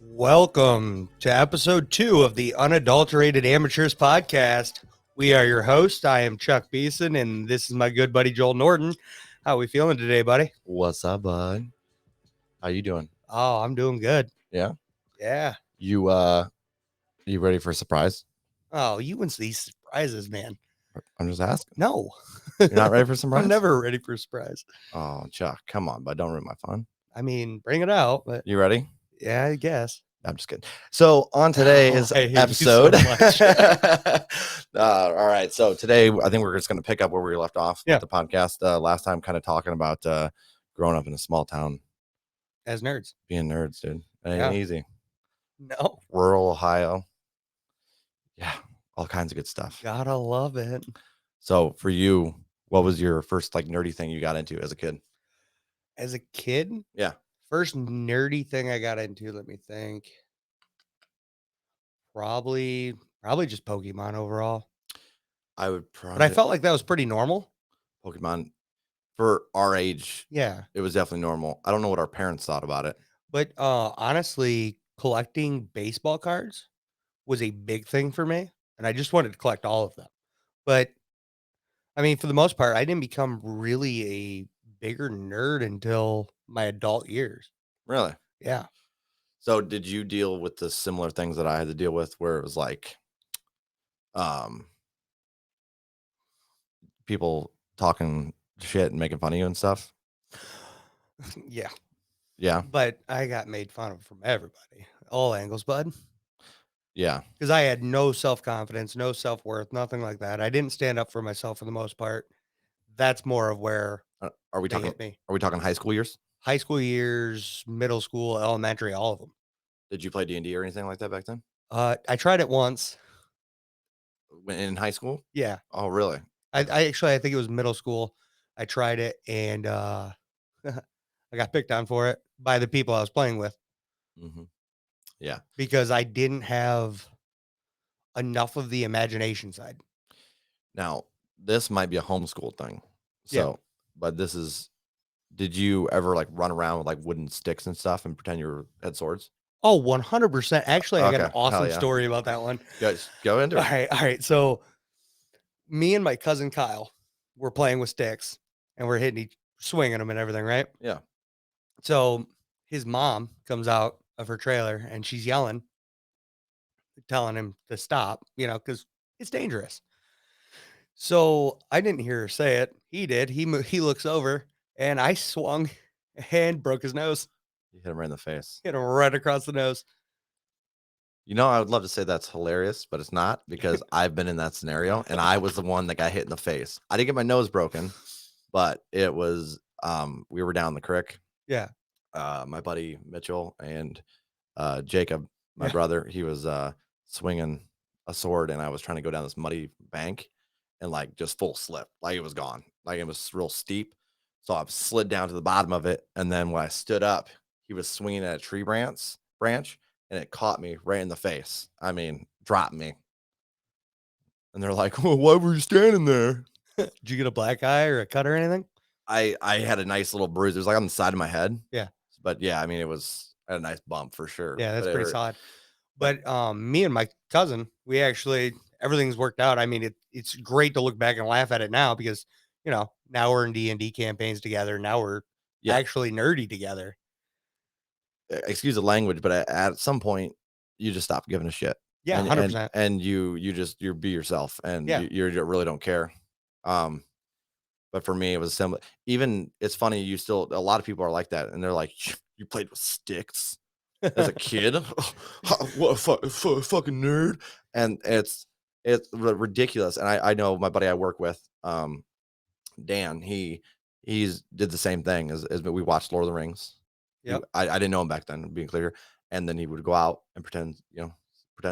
Welcome to episode 2 of the Unadulterated Amateurs podcast. We are your host. I am Chuck Beason, and this is my good buddy Joel Norden. How are we feeling today, buddy? What's up, bud? How you doing? Oh, I'm doing good. Yeah. Yeah. You ready for a surprise? Oh, you win these surprises, man. I'm just asking. No. You're not ready for a surprise? I'm never ready for a surprise. Oh, Chuck, come on, bud. Don't ruin my fun. I mean, bring it out, but You ready? yeah, I guess. I'm just kidding. So on today's episode, all right. So today, I think we're just going to pick up where we left off with the podcast last time, kind of talking about growing up in a small town as nerds, being nerds, dude. It ain't easy. No. Rural Ohio. Yeah, all kinds of good stuff. Gotta love it. So for you, what was your first like nerdy thing you got into as a kid? As a kid? Yeah. First nerdy thing I got into, let me think. Probably just Pokemon overall. I would probably, but I felt like that was pretty normal. Pokemon for our age. Yeah. It was definitely normal. I don't know what our parents thought about it. But honestly, collecting baseball cards was a big thing for me. And I just wanted to collect all of them. But I mean, for the most part, I didn't become really a bigger nerd until my adult years. Really? Yeah. So did you deal with the similar things that I had to deal with where it was like people talking shit and making fun of you and stuff? Yeah. Yeah. But I got made fun of from everybody. All angles, bud. Yeah. Because I had no self-confidence, no self-worth, nothing like that. I didn't stand up for myself for the most part. That's more of where are we talking high school years? High school years, middle school, elementary, all of them. Did you play D&D or anything like that back then? I tried it once. In high school? Yeah. Oh, really? I think it was middle school. I tried it and I got picked on for it by the people I was playing with. Mm-hmm. Yeah. Because I didn't have enough of the imagination side. Now, this might be a homeschool thing. So, but did you ever like run around with like wooden sticks and stuff and pretend you had swords? Oh, 100%. Actually, I got an awesome story about that one. Go into it. All right. So me and my cousin Kyle were playing with sticks and we're swinging them and everything, right? Yeah. So his mom comes out of her trailer and she's yelling, telling him to stop, because it's dangerous. So I didn't hear her say it. He did. He looks over and I swung and broke his nose. You hit him right in the face. Hit him right across the nose. I would love to say that's hilarious, but it's not because I've been in that scenario and I was the one that got hit in the face. I didn't get my nose broken, but it was, we were down the creek. Yeah. My buddy Mitchell and Jacob, my brother, he was swinging a sword and I was trying to go down this muddy bank and like just full slip. Like it was gone. Like it was real steep. So I slid down to the bottom of it. And then when I stood up, he was swinging at a tree branch and it caught me right in the face. I mean, dropped me. And they're like, well, why were you standing there? Did you get a black eye or a cut or anything? I had a nice little bruise. It was like on the side of my head. Yeah. But yeah, I mean, I had a nice bump for sure. Yeah, that's pretty solid. But me and my cousin, we actually, everything's worked out. I mean, it's great to look back and laugh at it now because, now we're in D&D campaigns together. Now we're actually nerdy together. Excuse the language, but at some point you just stop giving a shit. Yeah, 100%. And you be yourself and you really don't care. But for me, it was similar. Even it's funny. A lot of people are like that. And they're like, you played with sticks as a kid. What a fucking nerd. And it's ridiculous. And I know my buddy I work with, Dan, he's did the same thing as we watched Lord of the Rings. Yep. I didn't know him back then, being clear. And then he would go out and pretend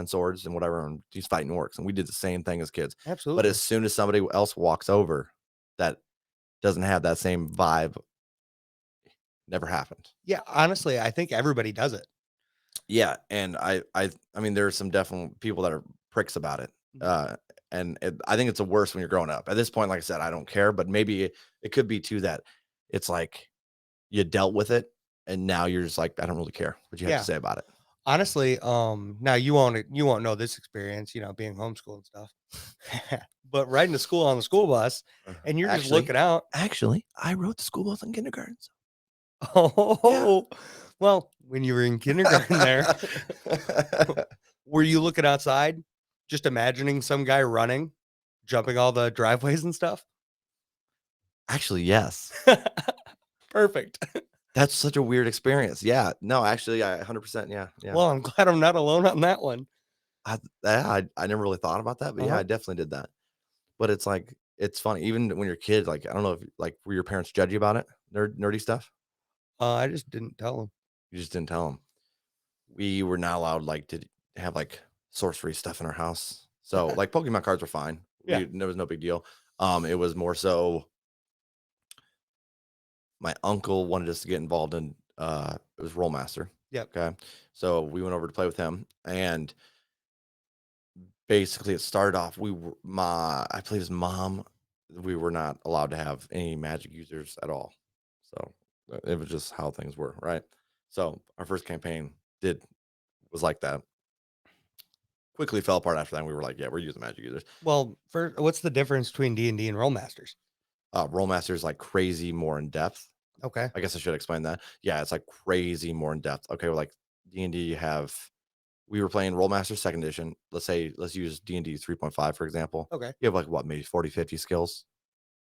swords and whatever, and he's fighting orcs. And we did the same thing as kids. Absolutely. But as soon as somebody else walks over that doesn't have that same vibe, never happened. Yeah, honestly, I think everybody does it. Yeah, and I mean, there's some definite people that are pricks about it. And I think it's the worst when you're growing up. At this point, like I said, I don't care, but maybe it could be too that it's like you dealt with it and now you're just like, I don't really care what you have to say about it. Honestly, now you won't know this experience, being homeschooled and stuff. But riding to school on the school bus and you're just Actually, looking out. I rode the school bus in kindergarten. So yeah. Oh, well, when you were in kindergarten there, were you looking outside, just imagining some guy running, jumping all the driveways and stuff? Actually, yes. Perfect. That's such a weird experience. Yeah. No, actually, I 100%. Yeah. Yeah. Well, I'm glad I'm not alone on that one. I never really thought about that, but yeah, Uh-huh. I definitely did that. But it's like, it's funny. Even when you're a kid, like, I don't know if, like, were your parents judgy about it? Nerdy stuff? I just didn't tell him. You just didn't tell them. We were not allowed, like, to have, like, sorcery stuff in our house. So, like, Pokemon cards were fine. Yeah. There was no big deal. It was more so my uncle wanted us to get involved in, it was Rollmaster. Yep. Okay. So we went over to play with him, and basically it started off, I played his mom. We were not allowed to have any magic users at all. So it was just how things were, right? So our first campaign did was like that. Quickly fell apart after that. And we were like, yeah, we're using magic users. Well, first, what's the difference between D&D and Rollmasters? Rollmaster is like crazy more in depth. Okay. I guess I should explain that. Yeah, it's like crazy more in depth. Okay, well, like D&D, you have we were playing Rollmaster second edition. Let's use D&D 3.5 for example. Okay. You have like what, maybe 40, 50 skills,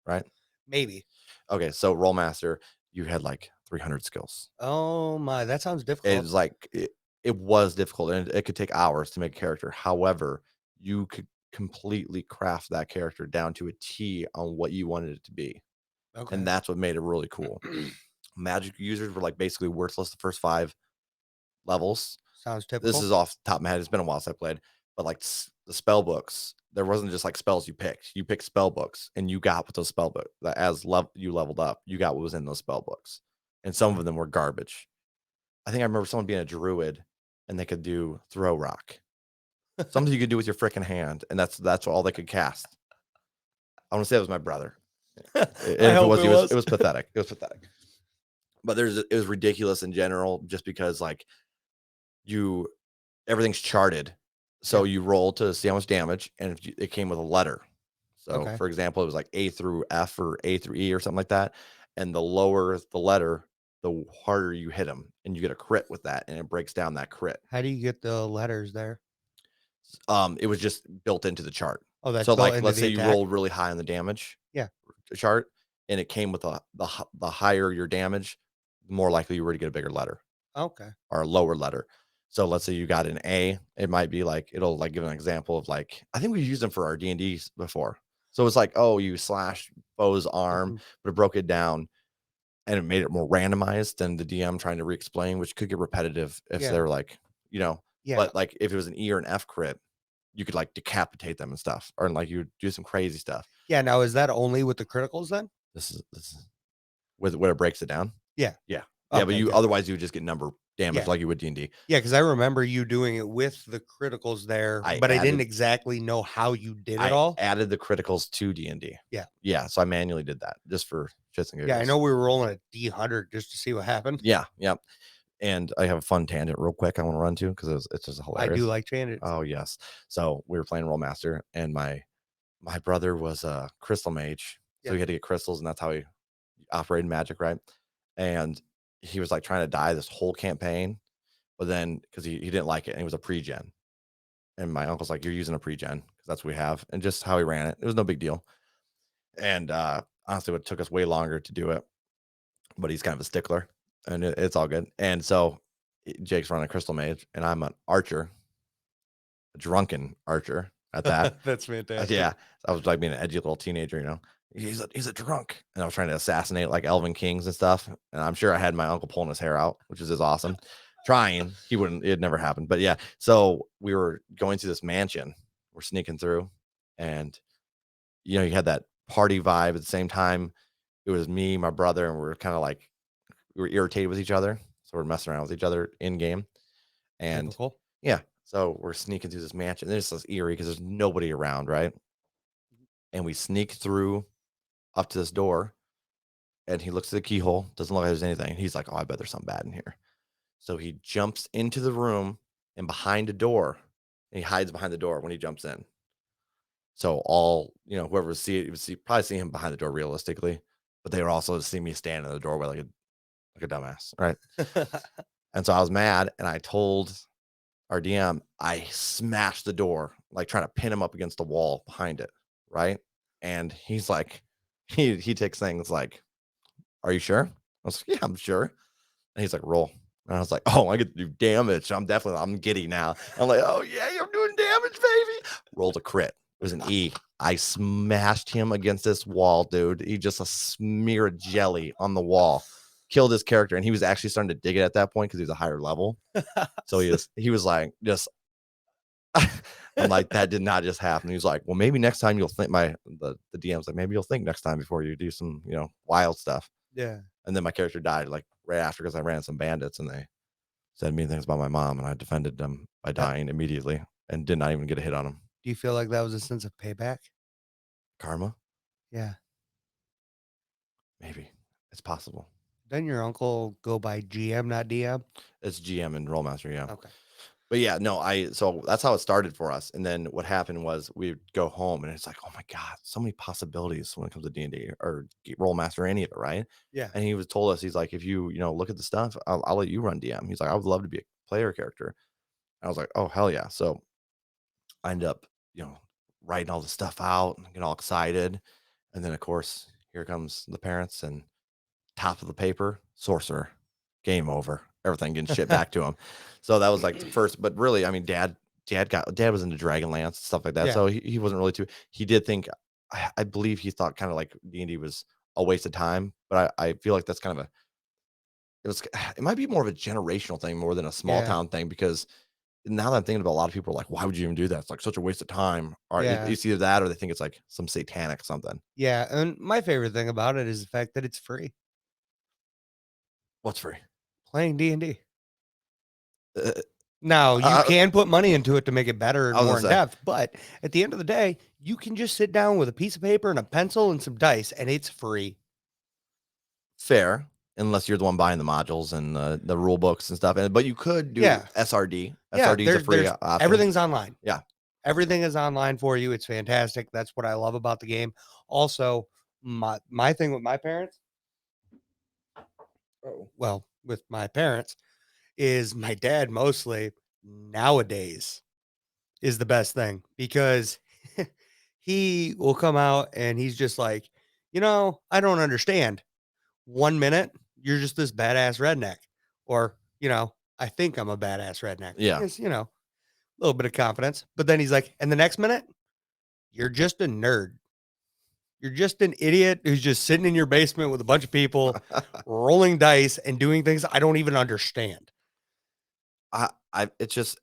right? Maybe. Okay, so Rollmaster, you had like 300 skills. Oh my, that sounds It difficult. was like it was difficult and it could take hours to make a character. However, you could completely craft that character down to a T on what you wanted it to be. And Okay. that's what made it really cool. Magic users were like basically worthless the first 5 levels. Sounds This typical. is off the top of my head. It's been a while since I played, but like the spell books, there wasn't just like spells you picked. You picked spell books, and you got what those spell books. You leveled up, you got what was in those spell books, and some Okay. of them were garbage. I think I remember someone being a druid, and they could do throw rock, something you could do with your freaking hand, and that's all they could cast. I want to say it was my brother, I and if it hope was, it was. it was pathetic. It was pathetic. But it was ridiculous in general, just because like you everything's charted. So Yep. you roll to see how much damage, and if it came with a letter. So, Okay. for example, it was like A through F or A through E or something like that. And the lower the letter, the harder you hit them, and you get a crit with that, and it breaks down that crit. How do you get the letters there? It was just built into the chart. Oh, that's So, built like, into let's the say you attack? rolled really high on the damage Yeah. chart, and it came with the higher your damage, the more likely you were to get a bigger letter. Okay. Or a lower letter. So let's say you got an A, it might be like it'll like give an example of like I think we used them for our D&Ds before. So it's like, oh, you slash foe's arm, Mhm. but it broke it down and it made it more randomized than the DM trying to re-explain, which could get repetitive if Yeah. they're like, you know, Yeah. but like if it was an E or an F crit, you could like decapitate them and stuff, or like you would do some crazy stuff. Yeah, now is that only with the criticals then? This is with where it breaks it down. Yeah. Yeah. Yeah, but Okay, you good. otherwise you would just get number damage Yeah. like you would D&D. Yeah, because I remember you doing it with the criticals there, I but I didn't added exactly know how you did it I all. added the criticals to D&D. Yeah. Yeah, so I manually did that just for shits and Yeah, I giggles. know we were rolling a D100 just to see what happened. Yeah, yep. And I have a fun tangent real quick I wanna run to because it's just I do hilarious. like tangents. Oh, yes. So, we were playing Rollmaster, and my brother was a crystal mage, so Yeah. he had to get crystals, and that's how he operated magic, right? And he was, like, trying to die this whole campaign, but then because he didn't like it, and he was a pre-gen. And my uncle's like, "You're using a pre-gen because that's what we have," and just how he ran it. It was no big deal. And, honestly, it took us way longer to do it, but he's kind of a stickler, and it's all good. And so, Jake's running a crystal mage, and I'm an archer, a drunken archer at that. That's fantastic. Yeah, I was like being an edgy little teenager, you know. He's a drunk, and I was trying to assassinate like Elven kings and stuff. And I'm sure I had my uncle pulling his hair out, which is awesome. Trying, he wouldn't. It never happened. But yeah, so we were going through this mansion. We're sneaking through, and you had that party vibe at the same time. It was me, my brother, and we are kind of like we were irritated with each other, so we're messing around with each other in game. And Typical. yeah, so we're sneaking through this mansion. And it's just eerie because there's nobody around, right? And we sneak through up to this door, and he looks at the keyhole, doesn't look like there's anything. He's like, "Oh, I bet there's something bad in here." So he jumps into the room and behind a door, and he hides behind the door when he jumps in. So all, whoever would see it, would probably see him behind the door realistically, but they were also to see me standing in the doorway like a dumbass, right? And so I was mad, and I told our DM, I smashed the door, like trying to pin him up against the wall behind it, right? And he's like, he takes things like, "Are you sure?" I was like, "Yeah, I'm sure." And he's like, "Roll." And I was like, "Oh, I get to do damage. I'm giddy now." I'm like, "Oh yeah, you're doing damage, baby." Rolled a crit. It was an E. I smashed him against this wall, dude. He just a smear of jelly on the wall. Killed his character, and he was actually starting to dig it at that point because he was a higher level. So he was like just I'm like, that did not just happen. He was like, well, maybe next time you'll think the DM's like, maybe you'll think next time before you do some, wild stuff. Yeah. And then my character died like right after because I ran some bandits and they said mean things about my mom and I defended them by That dying immediately and did not even get a hit on him. Do you feel like that was a sense of payback? Karma, Yeah. maybe it's possible. Doesn't your uncle go by GM, not DM? It's GM and Rollmaster, yeah. Okay. But yeah, no, so that's how it started for us. And then what happened was we'd go home and it's like, oh my God, so many possibilities when it comes to D&D or Rollmaster or any of it, right? Yeah. And he was told us, he's like, if you, look at the stuff, I'll let you run DM. He's like, I would love to be a player character. I was like, oh, hell yeah. So I end up, writing all the stuff out and get all excited. And then, of course, here comes the parents and top of the paper, sorcerer, game over, everything getting shit back to him. So that was like the first, but really, I mean, dad was into Dragonlance stuff like that. Yeah. So he wasn't really too, he did think, I believe he thought kind of like D&D was a waste of time, but I feel like that's kind of it might be more of a generational thing more than a small Yeah. town thing because now that I'm thinking about a lot of people are like, why would you even do that? It's like such a waste of time. Or Yeah. it's either that or they think it's like some satanic something. Yeah. And my favorite thing about it is the fact that it's free. What's free? Playing D&D. Uh, Now, you uh, can put money into it to make it better and I was more gonna in say, depth, but at the end of the day, you can just sit down with a piece of paper and a pencil and some dice, and it's free. fair, unless you're the one buying the modules and the rule books and stuff. But you could do Yeah. SRD. Yeah. SRD is a free There's option. everything's online. Yeah. Everything is online for you. It's fantastic. That's what I love about the game. Also, my thing with my parents, well, with my parents, is my dad mostly nowadays is the best thing because he will come out and he's just like, I don't understand. 1 minute, you're just this badass redneck. Or, I think I'm a badass redneck. Yeah. It's, a little bit of confidence. But then he's like, and the next minute, you're just a nerd. You're just an idiot who's just sitting in your basement with a bunch of people rolling dice and doing things I don't even understand.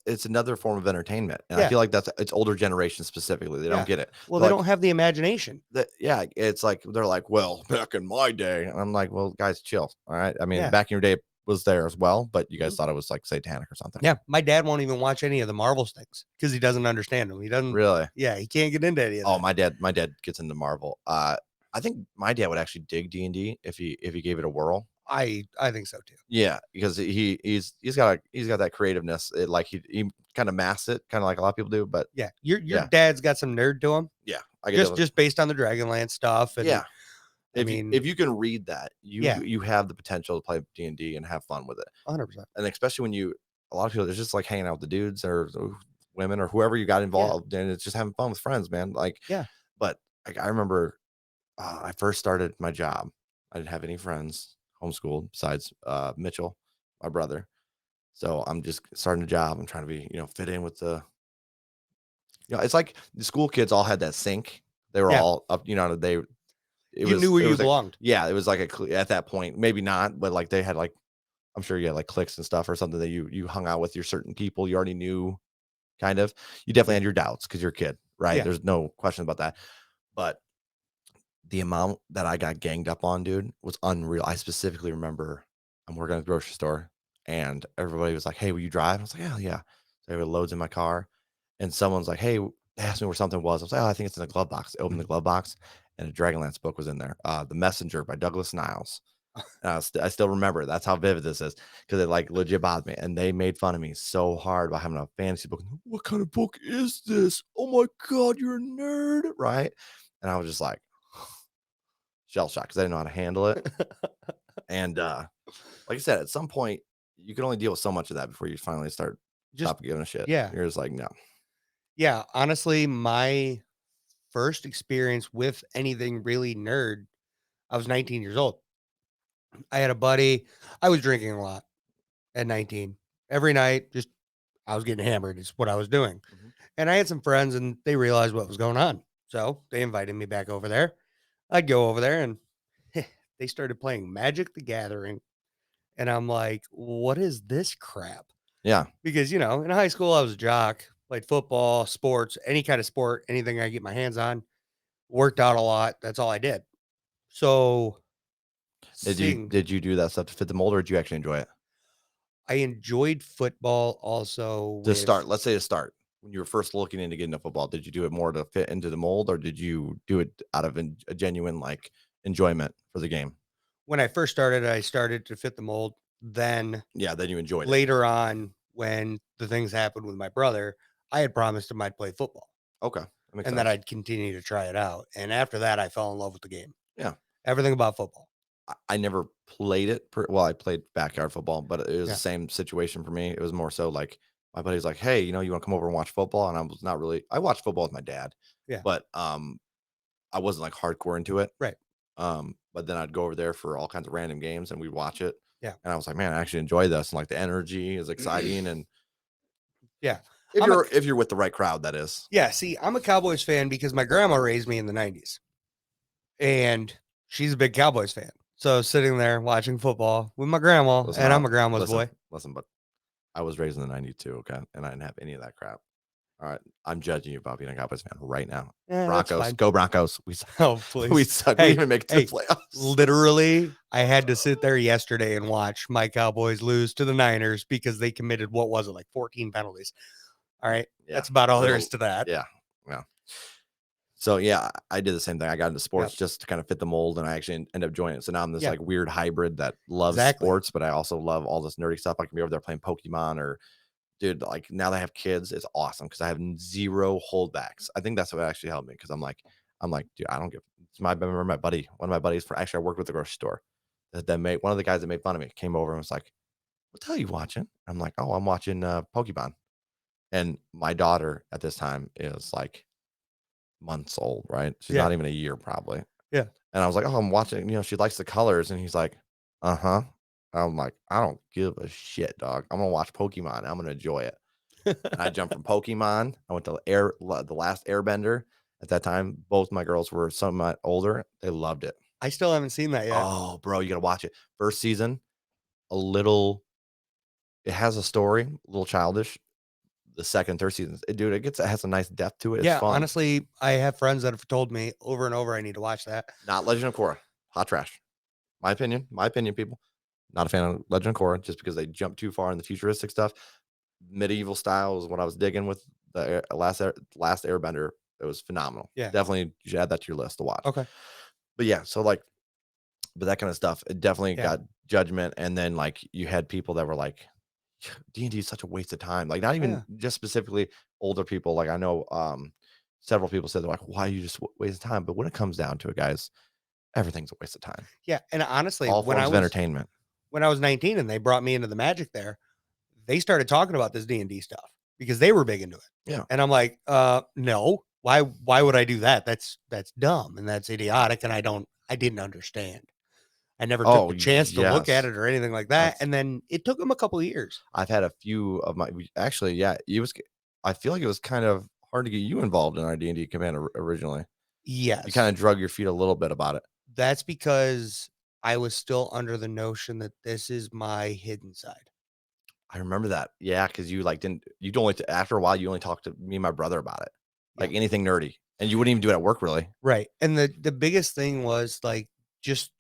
It's another form of entertainment. And I Yeah. feel like it's older generation specifically. They don't Yeah. get it. Well, They're they like, don't have the imagination. yeah, it's like they're like, well, back in my day. And I'm like, well, guys, chill. All right. I mean, Yeah. back in your day it was there as well, but you guys Mhm. thought it was like satanic or something. Yeah. My dad won't even watch any of the Marvels things because he doesn't understand them. He doesn't, Really? yeah, he can't get into any of Oh, that. my dad gets into Marvel. I think my dad would actually dig D&D if he gave it a whirl. I think so too. Yeah, because he's got that creativeness. Like he kind of masks it, kind of like a lot of people do. But Yeah. Your yeah, dad's got some nerd to him yeah, I get just, that. just based on the Dragonlance stuff. And Yeah, I if mean, you can read that, you yeah, you have the potential to play D&D and have fun with it. 100%. And especially when a lot of people, it's just like hanging out with the dudes or women or whoever you got Yeah. involved, and it's just having fun with friends, man. Like, Yeah. but like I remember I first started my job. I didn't have any friends, homeschooled besides Mitchell, my brother. So I'm just starting a job. I'm trying to be, fit in with it's like the school kids all had that sync. They were Yeah. all up, it You knew was, where it you was like, belonged. yeah, it was like at that point, maybe not, but like they had like, I'm sure you had like cliques and stuff or something that you hung out with your certain people you already knew kind of. You definitely Yeah. had your doubts because you're a kid, right? Yeah. There's no question about that. But the amount that I got ganged up on, dude, was unreal. I specifically remember I'm working at the grocery store and everybody was like, "Hey, will you drive?" I was like, "Yeah, yeah." So everybody loads in my car and someone's like, "Hey," they asked me where something was. I was like, "Oh, I think it's in the glove box." I opened the glove box and a Dragonlance book was in there. The Messenger by Douglas Niles. And I still remember. That's how vivid this is because it like legit bothered me. And they made fun of me so hard about having a fantasy book. What kind of book is this? Oh my God, you're a nerd, right? And I was just like shell shocked because I didn't know how to handle it. And like I said, at some point, you can only deal with so much of that before you finally Just stop giving a shit. yeah. You're just like, no. Yeah, honestly, my first experience with anything really nerd, I was 19 years old. I had a buddy. I was drinking a lot at 19. Every night, just I was getting hammered is what I was doing. Mhm. And I had some friends and they realized what was going on. So they invited me back over there. I'd go over there and they started playing Magic the Gathering. And I'm like, what is this crap? Yeah. Because, in high school, I was a jock, played football, sports, any kind of sport, anything I get my hands on, worked out a lot. That's all I did. So seeing, Did you do that stuff to fit the mold, or did you actually enjoy it? I enjoyed football also To with start, let's say to start, when you were first looking into getting into football, did you do it more to fit into the mold, or did you do it out of a genuine like enjoyment for the game? when I started to fit the mold. Then Yeah, then you enjoyed it. later on, when the things happened with my brother, I had promised him I'd play football Okay, that makes and that sense. I'd continue to try it out. And after that, I fell in love with the game. Yeah, Everything about football. I never played it. Well, I played backyard football, but it was the Yeah. same situation for me. It was more so like my buddy's like, "Hey, you want to come over and watch football?" And I was not really. I watched football with my dad, Yeah. but I wasn't like hardcore into it. Right. But then I'd go over there for all kinds of random games and we'd watch it. Yeah. And I was like, man, I actually enjoy this. And like the energy is exciting. And Yeah. if I'm a you're with the right crowd, that is. Yeah, see, I'm a Cowboys fan because my grandma raised me in the 90s and she's a big Cowboys fan. So sitting there watching football with my grandma, Listen, and I'm a grandma's boy. but I was raised in the 92, okay? And I didn't have any of that crap. All right. I'm judging you about being a Cowboys fan right now. Yeah, that's Broncos, fine. go Broncos. We suck. Oh, We please. suck. We Hey, even make it to hey, the playoffs. literally, I had to sit there yesterday and watch my Cowboys lose to the Niners because they committed, what was it, like 14 penalties. All right. Yeah. That's about all there is to that. Yeah. Yeah. So yeah, I did the same thing. I got into sports Yep. just to kind of fit the mold, and I actually ended up joining it. So now I'm this Yeah. like weird hybrid that loves Exactly. sports, but I also love all this nerdy stuff. I can be over there playing Pokemon, or dude, like now that I have kids, it's awesome because I have zero holdbacks. I think that's what actually helped me because I'm like, dude, I don't give. I remember my buddy, one of my buddies for actually I worked with the grocery store that made one of the guys that made fun of me came over and was like, "What the hell are you watching?" I'm like, "Oh, I'm watching Pokemon." And my daughter at this time is like months old, right? She's Yeah. not even a year probably. Yeah. And I was like, "Oh, I'm watching, she likes the colors." And he's like, "Uh-huh." I'm like, "I don't give a shit, dog. I'm gonna watch Pokemon. I'm gonna enjoy it." And I jumped from Pokemon. I went to the last Airbender. At that time, both my girls were somewhat older. They loved it. I still haven't seen that yet. Oh, bro, you gotta watch it. First season, a little. It has a story, a little childish. The second, third seasons, dude, it has a nice depth to it. It's Yeah, fun. honestly, I have friends that have told me over and over I need to watch that. Not Legend of Korra. Hot trash. My opinion. My opinion, people. Not a fan of Legend of Korra just because they jump too far in the futuristic stuff. Medieval style is what I was digging with the last Airbender. It was phenomenal. Yeah. Definitely, you should add that to your list to watch. Okay. But yeah, so like, but that kind of stuff, it definitely Yeah. got judgment. And then like you had people that were like, D&D is such a waste of time. Like not even just specifically older people. Like I know several people said they're like, why are you just wasting time? But when it comes down to it, guys, everything's a waste of time. Yeah, and honestly, All forms of entertainment. when I was 19 and they brought me into the Magic there, they started talking about this D&D stuff because they were big into it. Yeah. And I'm like, no. Why would I do that? That's dumb and that's idiotic and I didn't understand. I never took the chance to look at it or anything like that. And then it took them a couple of years. I've had a few of my actually, yeah, I feel like it was kind of hard to get you involved in our D&D command originally. Yes. You kind of drug your feet a little bit about it. That's because I was still under the notion that this is my hidden side. I remember that. Yeah, because you like after a while you only talked to me and my brother about it. Like anything nerdy. And you wouldn't even do it at work really. Right. And the biggest thing was like just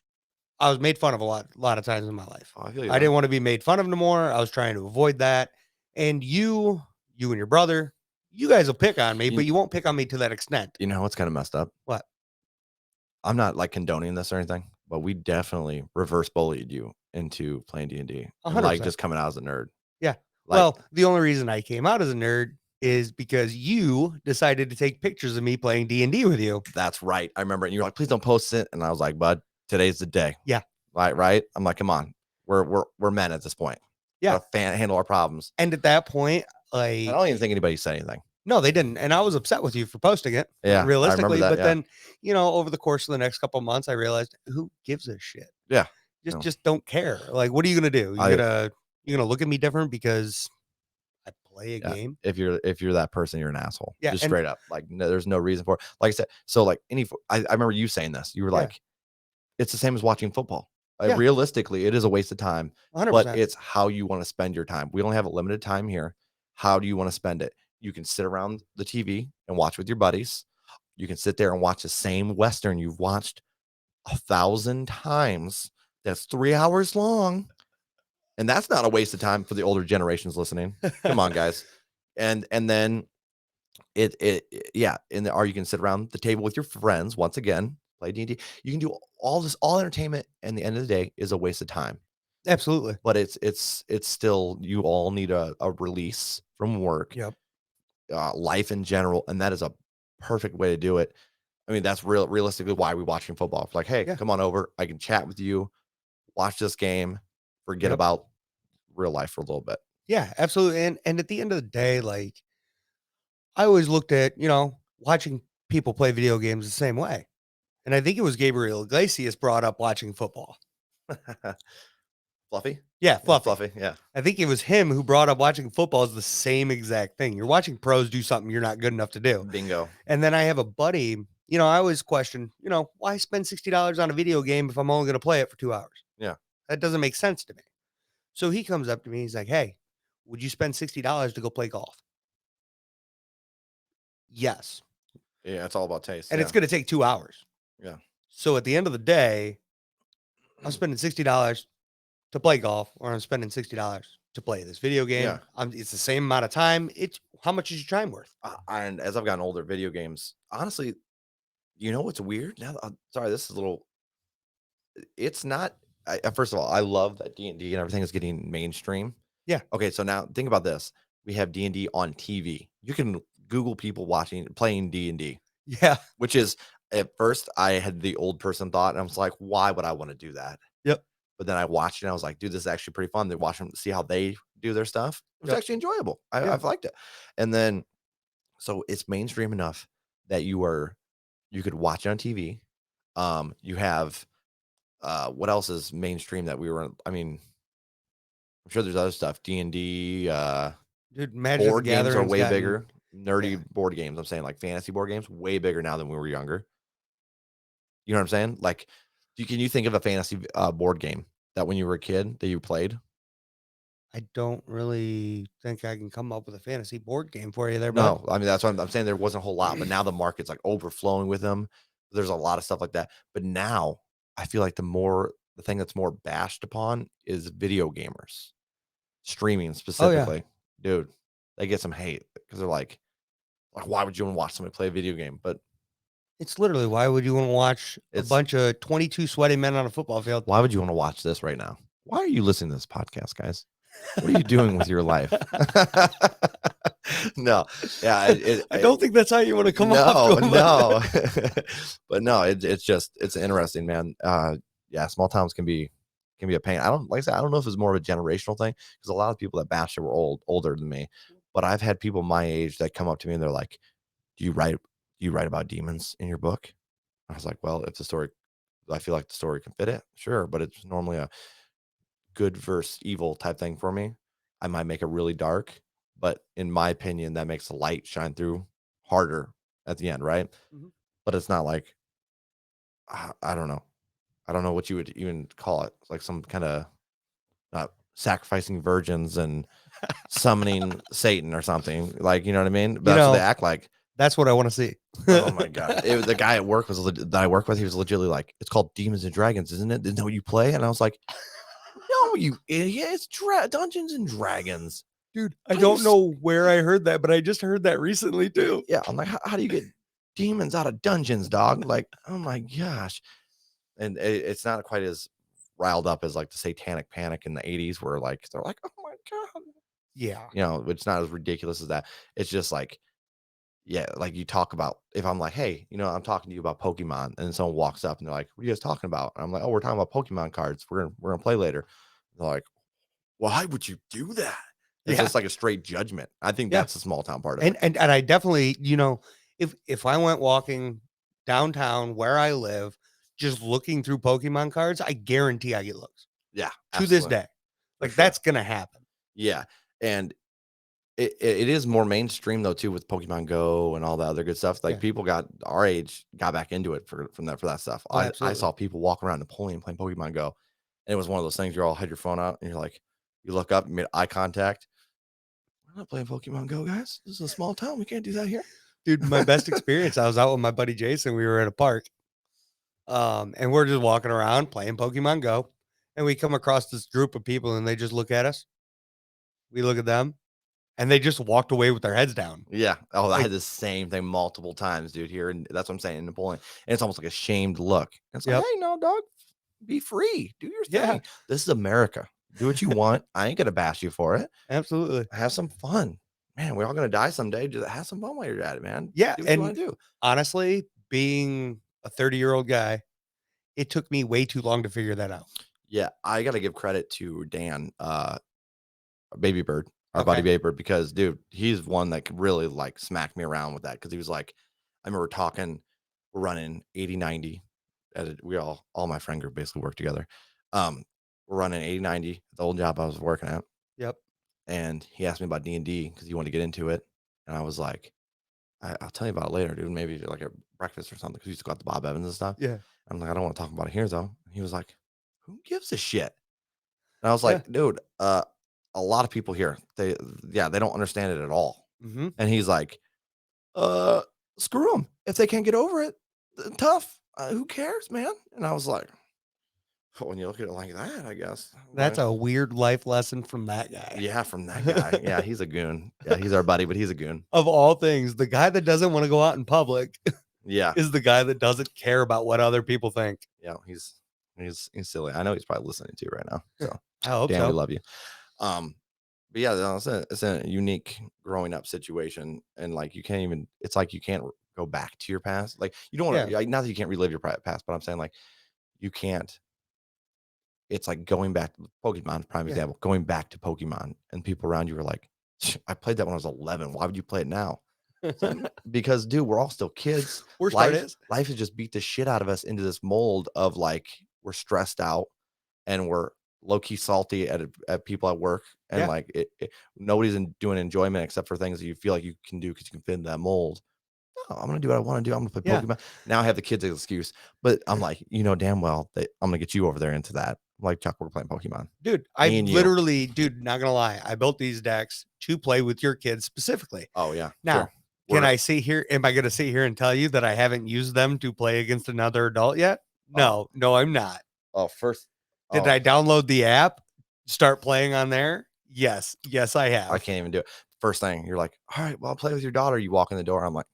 I was made fun of a lot of times in my life. Oh, I feel you. I didn't want to be made fun of no more. I was trying to avoid that. And you and your brother, you guys will pick on me, but you won't pick on me to that extent. You know what's kind of messed up? What? I'm not like condoning this or anything, but we definitely reverse bullied you into playing D&D and like 100%. just coming out as a nerd. Yeah. Like, Well, the only reason I came out as a nerd is because you decided to take pictures of me playing D&D with you. that's right. I remember, and you're like, please don't post it. And I was like, bud, today's the day. Yeah. Right. I'm like, come on, we're men at this point. Yeah. Gotta handle our problems. And at that point, I like, don't even think anybody said anything. no, they didn't. And I was upset with you for posting it, Yeah, I remember realistically. that. But Yeah. then, over the course of the next couple of months, I realized who gives a shit? Yeah. Just don't care. Like, what are you gonna do? You gonna look at me different because I play a game? If you're that person, you're an asshole. Yeah, Just and straight up. Like, no, there's no reason for it. Like I said, so like I remember you saying this. You were Yeah. like, it's the same as watching football. Like, Yeah. realistically, it is a waste of time, 100%. but it's how you want to spend your time. We only have a limited time here. How do you want to spend it? You can sit around the TV and watch with your buddies. You can sit there and watch the same Western you've watched 1,000 times. That's 3 hours long. And that's not a waste of time for the older generations listening. Come on, guys. And then yeah, or you can sit around the table with your friends once again, play D&D. You can do all this, all entertainment, and the end of the day is a waste of time. Absolutely. But it's still, you all need a release from work, Yep. life in general, and that is a perfect way to do it. I mean, that's realistically why we watching football. It's like, hey, Yeah. come on over. I can chat with you, watch this game, forget Yep. about real life for a little bit. Yeah, absolutely. And at the end of the day, like, I always looked at, watching people play video games the same way. And I think it was Gabriel Iglesias brought up watching football. Fluffy? Yeah, Fluffy. Fluffy, yeah. I think it was him who brought up watching football as the same exact thing. You're watching pros do something you're not good enough to do. Bingo. And then I have a buddy, I always question, why spend $60 on a video game if I'm only going to play it for 2 hours? Yeah. That doesn't make sense to me. So he comes up to me. He's like, hey, would you spend $60 to go play golf? Yes. Yeah, it's all about taste. And it's going to take 2 hours. Yeah. So at the end of the day, I'm spending $60 to play golf, or I'm spending $60 to play this video game. Yeah. It's the same amount of time. It's how much is your time worth? And as I've gotten older, video games, honestly, what's weird? Now, sorry, this is a little. It's not. First of all, I love that D&D and everything is getting mainstream. Yeah. Okay, so now think about this. We have D&D on TV. You can Google people playing D&D. Yeah. Which is, at first, I had the old person thought, and I was like, why would I want to do that? Yep. But then I watched it, and I was like, dude, this is actually pretty fun. They watch them, see how they do their stuff. It was actually enjoyable. I've liked it. And then, so it's mainstream enough that you could watch it on TV. You have, what else is mainstream that I'm sure there's other stuff. D&D, Dude, Magic board games are way gotten bigger. Nerdy board games. I'm saying, like, fantasy board games, way bigger now than when we were younger. You know what I'm saying? Like, can you think of a fantasy board game that when you were a kid that you played? I don't really think I can come up with a fantasy board game for you there, bud. No, I mean, that's what I'm saying. There wasn't a whole lot, but now the market's like overflowing with them. There's a lot of stuff like that. But now I feel like the thing that's more bashed upon is video gamers, streaming specifically. Dude, they get some hate because they're like, why would you want to watch somebody play a video game? But It's literally, why would you want to watch a bunch of 22 sweaty men on a football field? Why would you want to watch this right now? Why are you listening to this podcast, guys? What are you doing with your life? No, yeah, I don't think that's how you want to come off. No, but no, it's interesting, man. Yeah, small towns can be a pain. I don't know if it's more of a generational thing, because a lot of people that bash it were older than me, but I've had people my age that come up to me and they're like, do you write about demons in your book? I was like, well, if I feel like the story can fit it, sure, but it's normally a good versus evil type thing for me. I might make it really dark, but in my opinion, that makes the light shine through harder at the end, right? Mm-hmm. But it's not like, I don't know. I don't know what you would even call it. It's like some kind of sacrificing virgins and summoning Satan or something. Like, you know what I mean? But that's what they act like. That's what I want to see. Oh my God. The guy at work that I work with, he was legitimately like, it's called Demons and Dragons, isn't it? Isn't that what you play? And I was like, no, you idiot. It's Dungeons and Dragons. Dude, I don't know where I heard that, but I just heard that recently too. Yeah. I'm like, how do you get demons out of dungeons, dog? Like, oh my gosh. and it's not quite as riled up as like the Satanic Panic in the '80s, where like they're like, "Oh my god," Yeah. it's not as ridiculous as that. It's just like, yeah, like you talk about if I'm like, hey, I'm talking to you about Pokemon, and then someone walks up and they're like, "What are you guys talking about?" And I'm like, "Oh, we're talking about Pokemon cards. We're gonna play later." They're like, "Why would you do that?" It's Yeah. just like a straight judgment. I think Yeah. that's the small town part of it. And I definitely, if I went walking downtown where I live, just looking through Pokemon cards, I guarantee I get looks Yeah, to this absolutely, day. for Like sure. that's gonna happen. Yeah, and it is more mainstream though too with Pokemon Go and all that other good stuff. Like Yeah. people got our age got back into it for that stuff. Oh, I absolutely. saw people walking around Napoleon playing Pokemon Go, and it was one of those things you all had your phone out and you're like, you look up, you made eye contact. We're not playing Pokemon Go, guys. This is a small town. We can't do that here. Dude, my best experience, I was out with my buddy Jason. We were at a park. And we're just walking around playing Pokemon Go. And we come across this group of people and they just look at us. We look at them and they just walked away with their heads down. Yeah. Oh, I Like, had the same thing multiple times, dude. Here, and that's what I'm saying in Napoleon. And it's almost like a shamed look. And it's like, yep. hey, no, dog, be free, do your Yeah, thing. This is America. Do what you want. I ain't gonna bash you for it. absolutely. Have some fun. Man, we're all gonna die someday. Just have some fun while you're at it, man. Yeah. Do what you And want to do. honestly, being a 30-year-old guy, it took me way too long to figure that out. Yeah, I gotta give credit to Dan, Baby Bird, our buddy Okay. Baby Bird, because dude, he's one that could really like smack me around with that. Cause he was like, I remember talking, we're running 80, 90 at it. We all my friend group basically work together. We're running 80, 90 at the old job I was working at. Yep. And he asked me about D&D because he wanted to get into it. And I was like, I'll tell you about it later, dude. Maybe like at breakfast or something. Cause we used to go out to Bob Evans and stuff. Yeah. I'm like, I don't want to talk about it here though. And he was like, who gives a shit? And I was Yeah. like, dude, a lot of people here, they don't understand it at all. Hmm. And he's like, uh, screw them. If they can't get over it, tough. Who cares, man? And I was like, "Well, when you look at it like that, I guess. That's a weird life lesson from that guy. Yeah, from that guy. Yeah, he's a goon. Yeah, he's our buddy, but he's a goon. Of all things, the guy that doesn't want to go out in public Yeah. is the guy that doesn't care about what other people think. Yeah, he's silly. I know he's probably listening to you right now. So I hope Dan, we so. love you. Um, but yeah, no, it's a unique growing up situation, and like you can't even. It's like you can't go back to your past. Like you don't want Yeah. to. Like, not that you can't relive your past, but I'm saying like you can't. It's like going back to Pokemon, prime Yeah. example. Going back to Pokemon, and people around you are like, "I played that when I was 11. Why would you play it now?" So, because dude, we're all still kids. We're smart Life is. life has just beat the shit out of us into this mold of like we're stressed out and we're low key salty at people at work, and Yeah. like nobody's doing enjoyment except for things that you feel like you can do because you can fit in that mold. No, I'm gonna do what I want to do. I'm gonna play Yeah. Pokemon. Now I have the kids' excuse, but I'm like, damn well that I'm gonna get you over there into that. I'm like, Chuck, we're playing Pokemon. Dude, I Me and you. literally, dude, not gonna lie, I built these decks to play with your kids specifically. Oh yeah, sure. Now, can I sit here? Am I gonna sit here and tell you that I haven't used them to play against another adult yet? Oh, No, no, I'm not. first. Did Oh, I download the app, start playing on there? Yes. Yes, I I have. can't even do it. First thing, you're like, all right, well, I'll play with your daughter. You walk in the door. I'm like,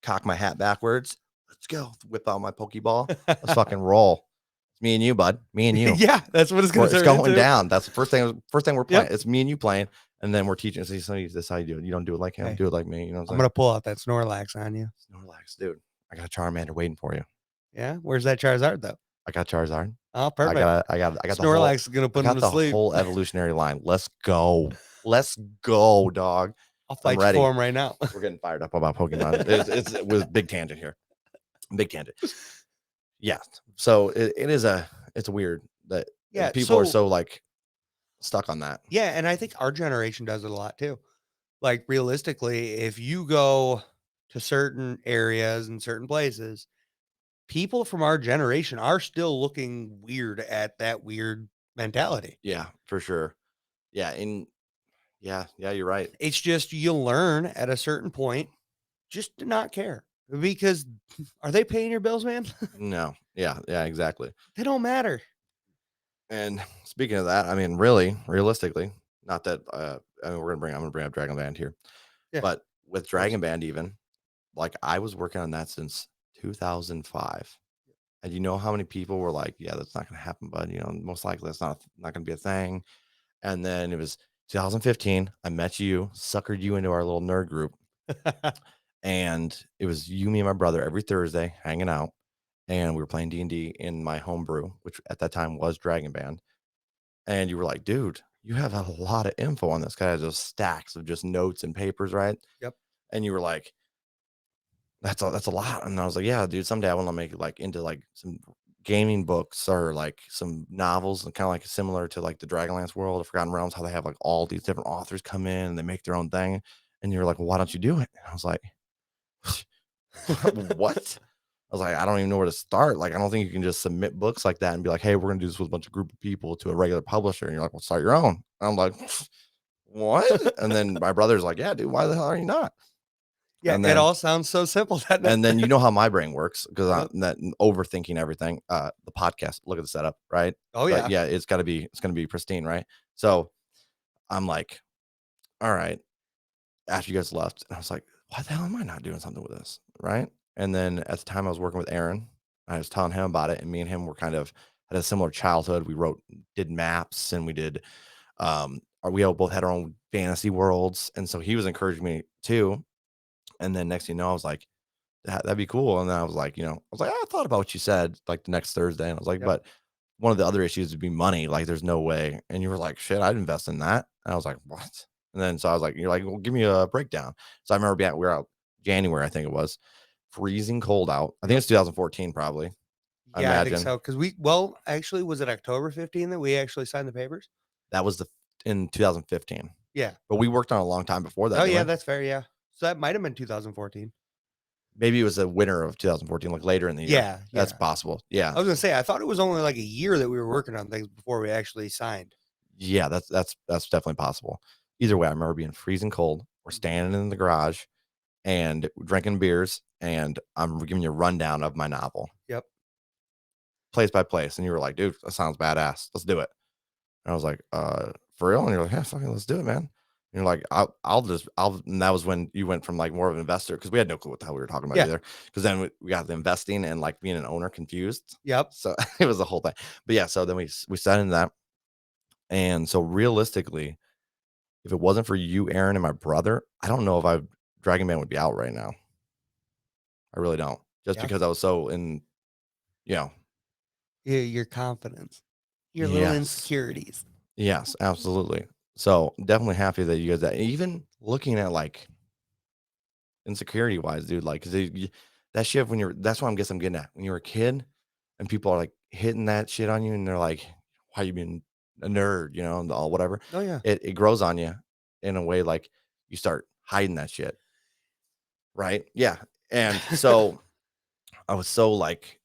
cock my hat backwards. Let's go. Whip out my Pokeball. Let's fucking roll. It's me and you, bud. Me and you. Yeah, that's what it's gonna It's turn going into. down. That's the first thing. First thing we're playing. Yep. It's me and you playing, and then we're teaching. See, so this is how you do it. You don't do it like him. Hey, Do it like me. You know what I'm I'm saying? gonna pull out that Snorlax on you. Snorlax, dude. I got a Charmander waiting for you. Yeah, where's that Charizard though? I got Charizard. Oh, perfect. I got Snorlax is gonna I put him got to the sleep. whole evolutionary line. Let's go. Let's go, dog. I'll I'm fight you ready. for him right now. We're getting fired up about Pokemon. It was big tangent here. Big tangent. Yeah. So it's weird that Yeah. people are So so like stuck on that. yeah, and I think our generation does it a lot too. Like realistically, if you go to certain areas and certain places, people from our generation are still looking weird at that weird mentality. Yeah, for sure. Yeah, and yeah, you're right. It's just you learn at a certain point just to not care because are they paying your bills, man? No. Yeah, exactly. They don't matter. And speaking of that, I mean, really, realistically, not that I mean I'm gonna bring up Dragon Band here. Yeah, of But with course. Dragon Band even, like I was working on that since 2005. And you know how many people were like, "Yeah, that's not gonna happen, bud. You know, most likely that's not gonna be a thing." And then it was 2015. I met you, suckered you into our little nerd group, and it was you, me, and my brother every Thursday hanging out, and we were playing D&D in my homebrew, which at that time was Dragon Band. And you were like, "Dude, you have a lot of info on this guy. Has those stacks of just notes and papers, right?" Yep. And you were like, that's a lot." And I was like, "Yeah, dude, someday I want to make it like into like some gaming books or like some novels and kind of like similar to like the Dragonlance world of Forgotten Realms, how they have like all these different authors come in and they make their own thing." And you were like, "Well, why don't you do it?" And I was like, "What?" I was like, "I don't even know where to start. Like, I don't think you can just submit books like that and be like, 'Hey, we're gonna do this with a bunch of group of people to a regular publisher.'" And you're like, "Well, start your own." And I'm like, "What?" And then my brother's like, "Yeah, dude, why the hell are you not?" Yeah, And it then all sounds so simple, doesn't it? and then you know how my brain works because I'm Yep. that overthinking everything. The podcast, look at the setup, right? Oh, Like, yeah. yeah, it's gonna be pristine, right? So I'm like, all right, after you guys left, and I was like, why the hell am I not doing something with this? Right. And then at the time I was working with Aaron, I was telling him about it, and me and him were kind of had a similar childhood. We did maps, and we did we all both had our own fantasy worlds. And so he was encouraging me too. And then next thing you know, I was like, that'd be cool. And then I was like, I was like, I thought about what you said like the next Thursday. And I was like, Yep. but one of the other issues would be money. Like, there's no way. And you were like, shit, I'd invest in that. And I was like, what? And then so I was like, you're like, well, give me a breakdown. So I remember we were out January, I think it was freezing cold out. I think Yep. it's 2014, probably. I Yeah, I think imagine so. Because well, actually, was it October 15th that we actually signed the papers? that was in 2015. Yeah. But we worked on a long time before that, Oh, didn't yeah, we? that's fair, yeah. So that might have been 2014. Maybe it was the winter of 2014, like later in the year. Yeah, That's yeah. possible. Yeah. I was gonna say, I thought it was only like a year that we were working on things before we actually signed. Yeah, that's definitely possible. Either way, I remember being freezing cold. We're Mhm. standing in the garage and drinking beers, and I'm giving you a rundown of my novel, Yep. place by place. And you were like, "Dude, that sounds badass. Let's do it." And I was like, for real?" And you're like, "Yeah, fucking let's do it, man." And you're like, I'll." And that was when you went from like more of an investor because we had no clue what the hell we were talking about Yeah. either. Because then we got the investing and like being an owner confused. Yep. So it was a whole thing. But yeah, so then we sat into that. And so realistically, if it wasn't for you, Aaron, and my brother, I don't know if Dragon Man would be out right now. I really don't. Just Yeah. because I was so in, you know, Yeah, your confidence, your little yes, insecurities. yes, absolutely. So definitely happy that you guys that even looking at like insecurity wise, dude, like 'cause that shit when that's what I'm getting at. When you're a kid and people are like hitting that shit on you and they're like, why you being a nerd, and all whatever, Oh, yeah. it grows on you in a way like you start hiding that shit. Right. Yeah. And so I was so like,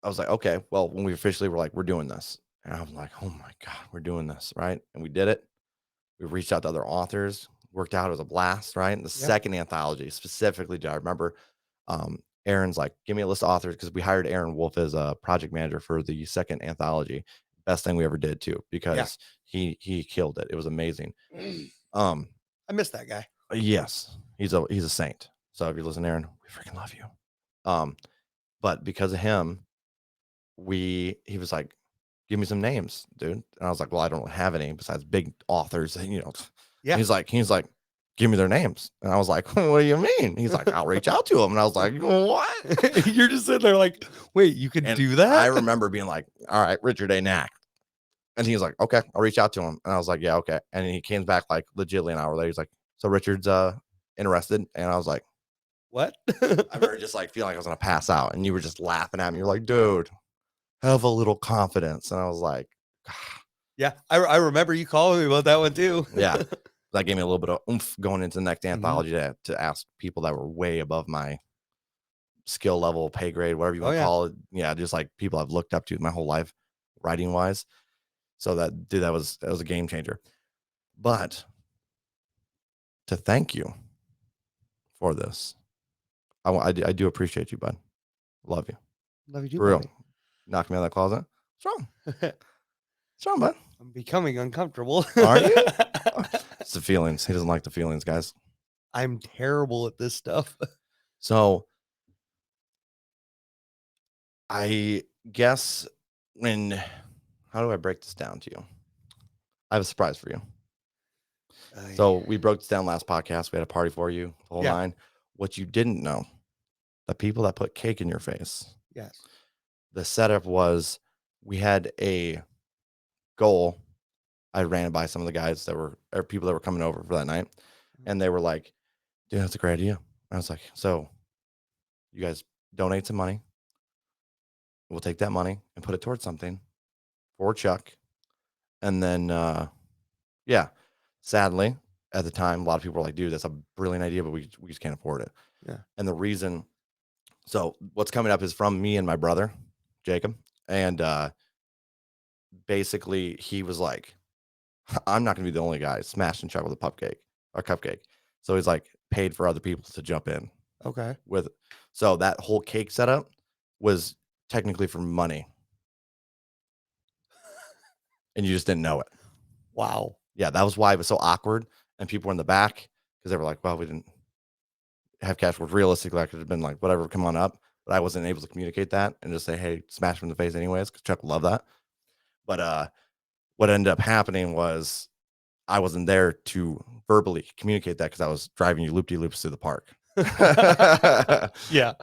I was like, okay, well, when we officially were like, we're doing this. And I was like, oh my God, we're doing this. Right. And we did it. We reached out to other authors, worked out. It was a blast. Right. And the Yep. second anthology specifically, I remember Aaron's like, give me a list of authors because we hired Aaron Wolf as a project manager for the second anthology. Best thing we ever did too, Yeah. because he killed it. It was amazing. Um, I miss that guy. yes, he's a saint. So if you're listening, Aaron, we freaking love you. Um, but because of him, he was like, "Give me some names, dude." And I was like, "Well, I don't have any besides big authors." And, Yeah. he's like, "Give me their names." And I was like, "What do you mean?" He's like, "I'll reach out to them." And I was like, "What?" You're just sitting there like, wait, you could And do I that? remember being like, "All right, Richard A. Knack." And he was like, "Okay, I'll reach out to him." And I was like, "Yeah, okay." And he came back like legitimately an hour later. He's like, "So Richard's interested." And I was like, What? I remember just like feeling like I was gonna pass out. And you were just laughing at me. You're like, "Dude, have a little confidence." And I was like, Yeah, I remember you calling me about that one too. yeah, that gave me a little bit of oomph going into the next Mhm. anthology to ask people that were way above my skill level, pay grade, whatever you Oh, want to yeah. call it. Yeah, just like people I've looked up to my whole life, writing wise. So that was a game changer. But to thank you for this, I do appreciate you, bud. Love you Love you too, for real. buddy. Knock me out of that closet. What's wrong? What's wrong, bud? I'm becoming uncomfortable. Are you? It's the feelings. He doesn't like the feelings, guys. I'm terrible at this stuff. So I guess how do I break this down to you? I have a surprise for you. So we broke this down last podcast. We had a party for you, the whole Yeah. nine. What you didn't know, the people that put cake in your face, Yes. the setup was we had a goal. I ran it by some of the guys that were, or people that were coming over for that night, and they were like, dude, that's a great idea. I was like, so you guys donate some money. We'll take that money and put it towards something for Chuck. And then, yeah, sadly, at the time, a lot of people were like, dude, that's a brilliant idea, but we just can't afford it. Yeah. And the reason, so what's coming up is from me and my brother, Jacob. And basically, he was like, I'm not going to be the only guy smashing Chuck with a cupcake. So he's like paid for other people to jump in Okay. with. So that whole cake setup was technically for money. And you just didn't know it. Wow. Yeah, that was why it was so awkward. And people were in the back because they were like, well, we didn't have cash. Was realistically, I could have been like, whatever, come on up. But I wasn't able to communicate that and just say, hey, smash him in the face anyways, because Chuck would love that. But what ended up happening was I wasn't there to verbally communicate that because I was driving you loop-de-loops through the park. Yeah.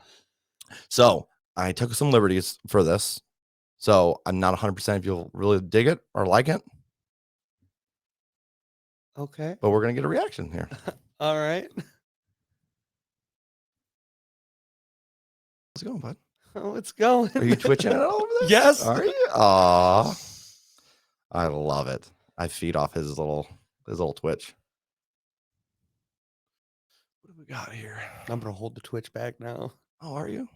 So I took some liberties for this. So I'm not 100% if you'll really dig it or like it, Okay. but we're going to get a reaction here. All right. How's it going, bud? Oh, it's going. Are you twitching it all over this? Yes. Are you? Aw. I love it. I feed off his little twitch. What do we got here? I'm gonna hold the Twitch back now. Oh, are you?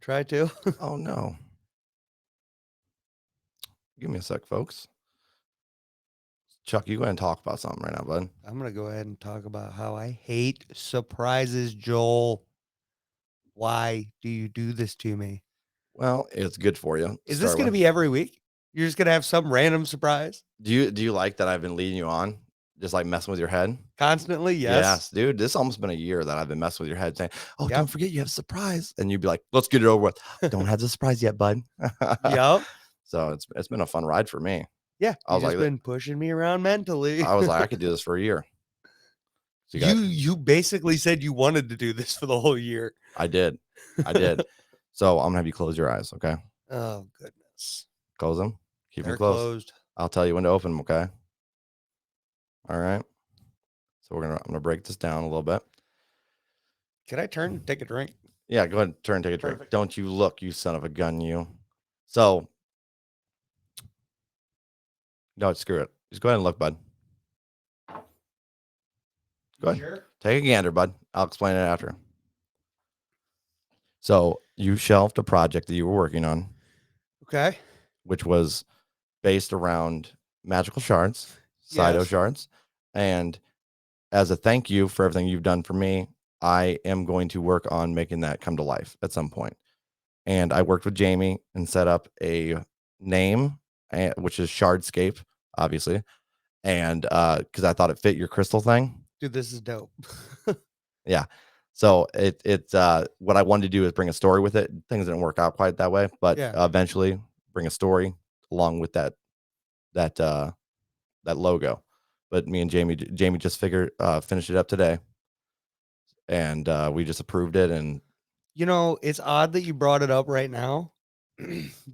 Try to. Oh no. Give me a sec, folks. Chuck, you go ahead and talk about something right now, bud. I'm gonna go ahead and talk about how I hate surprises, Joel. Why do you do this to me? Well, it's good for you. Is this gonna be every week? You're just gonna have some random surprise Do you like that I've been leading you on? Just like messing with your head? constantly? Yes. Yes, dude. This almost been a year that I've been messing with your head saying, oh, Yep. don't forget you have a surprise. And you'd be like, let's get it over with. Don't have the surprise yet, bud. Yep. So it's been a fun ride for me. Yeah. I was You've just like, been pushing me around mentally. I was like, I could do this for a year. So You basically said you wanted to do this for the whole year. I did. So I'm gonna have you close your eyes, okay? Oh goodness. Close them. Keep They're them closed. closed. I'll tell you when to open them, okay? All right. So I'm gonna break this down a little bit. Can I turn and take a drink? Yeah, go ahead and turn and take a drink. Perfect. Don't you look, you son of a gun, you. So no, screw it. Just go ahead and look, bud. Go ahead. Sure. Take a gander, bud. I'll explain it after. So you shelved a project that you were working on, Okay. which was based around magical shards, Cyto Yes. shards. And as a thank you for everything you've done for me, I am going to work on making that come to life at some point. And I worked with Jamie and set up a name, which is Shardscape, obviously. And because I thought it fit your crystal thing. Dude, this is dope. Yeah. So it's what I wanted to do is bring a story with it. Things didn't work out quite that way, but Yeah. eventually bring a story along with that logo. But me and Jamie just finished it up today, and we just approved it. And You know, it's odd that you brought it up right now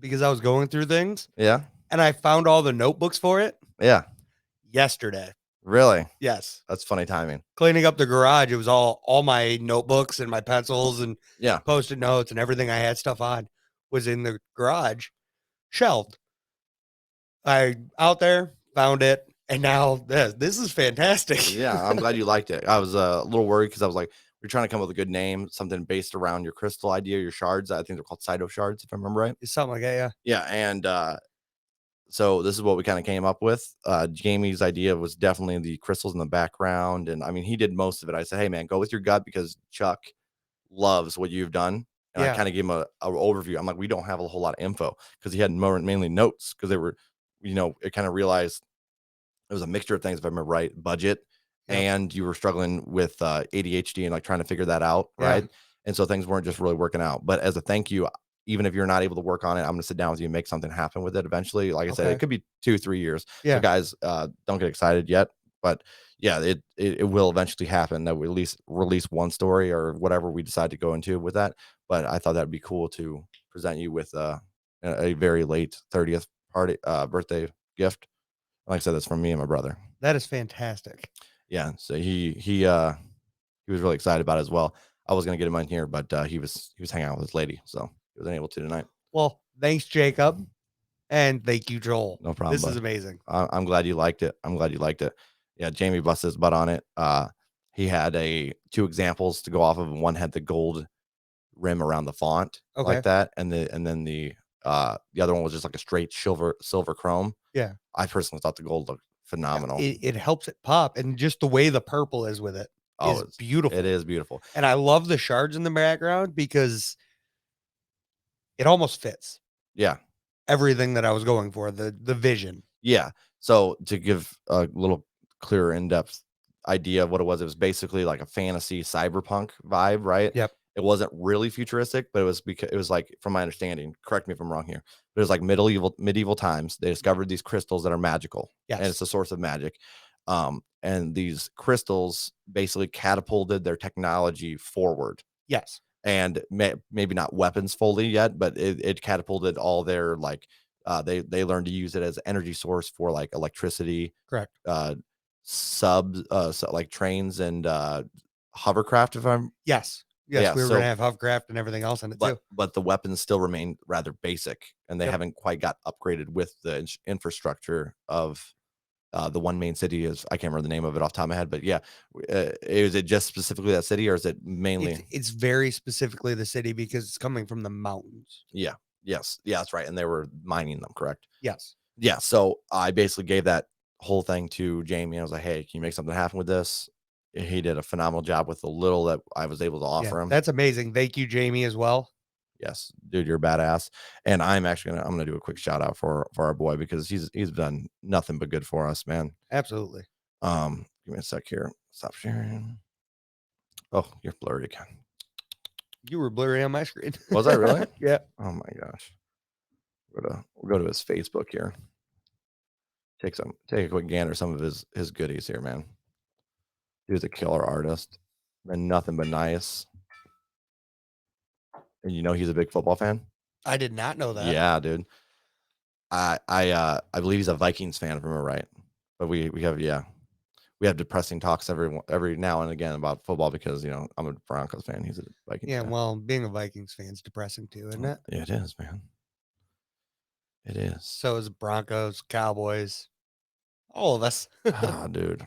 because I was going through things yeah, and I found all the notebooks for it yeah, yesterday. really, Yes. that's funny timing. Cleaning up the garage, it was all my notebooks and my pencils and Yeah, post-it notes and everything I had stuff on was in the garage, shelved. I out there found it, and now this is fantastic. yeah. I'm glad you liked it. I was a little worried because I was like, we're trying to come up with a good name, something based around your crystal idea, your shards. I think they're called Cyto shards, if I remember right. It's something like that, yeah. Yeah, and so this is what we kind of came up with. Jamie's idea was definitely the crystals in the background, and I mean, he did most of it. I said, hey man, go with your gut because Chuck loves what you've done. And I Yeah. kind of gave him a overview. I'm like, we don't have a whole lot of info because he had mainly notes because they were, it kind of realized it was a mixture of things, if I remember right, budget, Yep. and you were struggling with ADHD and like trying to figure that out, Yeah. right? And so things weren't just really working out. But as a thank you, even if you're not able to work on it, I'm gonna sit down with you and make something happen with it eventually. Like I said, it Okay. could be 2, 3 years. So Yeah. guys, don't get excited yet, but yeah, it will eventually happen that we at least release one story or whatever we decide to go into with that. But I thought that'd be cool to present you with a very late 30th party birthday gift. Like I said, that's from me and my brother. That is fantastic. Yeah, so he was really excited about it as well. I was gonna get him on here, but he was hanging out with his lady, so he wasn't able to tonight. Well, thanks, Jacob, and thank you, Joel. No problem, This is bud. amazing. I'm glad you liked it. I'm glad you liked it. Yeah, Jamie busted his butt on it. He had a two examples to go off of. One had the gold rim around the font like Okay. that, and then the other one was just like a straight silver chrome. Yeah. I personally thought the gold looked Yeah. phenomenal. It helps it pop, and just the way the purple is with it Oh, is it beautiful. is beautiful. And I love the shards in the background because it almost fits Yeah, everything that I was going for, the vision. yeah. So to give a little clearer, in-depth idea of what it was basically like a fantasy cyberpunk vibe, right? Yep. It wasn't really futuristic, but it was because it was like, from my understanding, correct me if I'm wrong here, but it was like medieval times. They discovered these crystals that are magical, and it's Yes. a source of magic. And these crystals basically catapulted their technology forward, Yes. and maybe not weapons fully yet, but it catapulted all their like they learned to use it as energy source for like electricity, Correct. uh like trains and hovercraft, if I'm Yes. Yes, yeah. we were gonna So have Hovercraft and everything else in it too. but the weapons still remain rather basic, and they Yep. haven't quite got upgraded with the infrastructure of the one main city. Is I can't remember the name of it off the top of my head, but yeah, is it just specifically that city, or is it mainly? It's very specifically the city because it's coming from the mountains. Yeah. Yes. Yeah, that's right. And they were mining them, correct? Yes. Yeah. So I basically gave that whole thing to Jamie. I was like, hey, can you make something happen with this? He did a phenomenal job with the little that I was able to Yeah, offer him. that's amazing. Thank you, Jamie, as well. Yes, dude, you're badass. And I'm gonna do a quick shout out for our boy, because he's done nothing but good for us, man. Absolutely. Give me a sec here. Stop sharing. Oh, you're blurred again. You were blurry on my screen. Was I really? Yeah. Oh my gosh. We'll go to his Facebook here. Take a quick gander at some of his goodies here, man. Dude's a killer artist. Been nothing but nice. And you know he's a big football fan? I did not know that. Yeah, dude. I believe he's a Vikings fan, if I remember right. But we have, yeah. We have depressing talks every now and again about football, because I'm a Broncos fan. He's a Vikings Yeah, fan. well, being a Vikings fan is depressing too, isn't it? Yeah, it is, man. It is. So is Broncos, Cowboys, all of us. Ah, dude.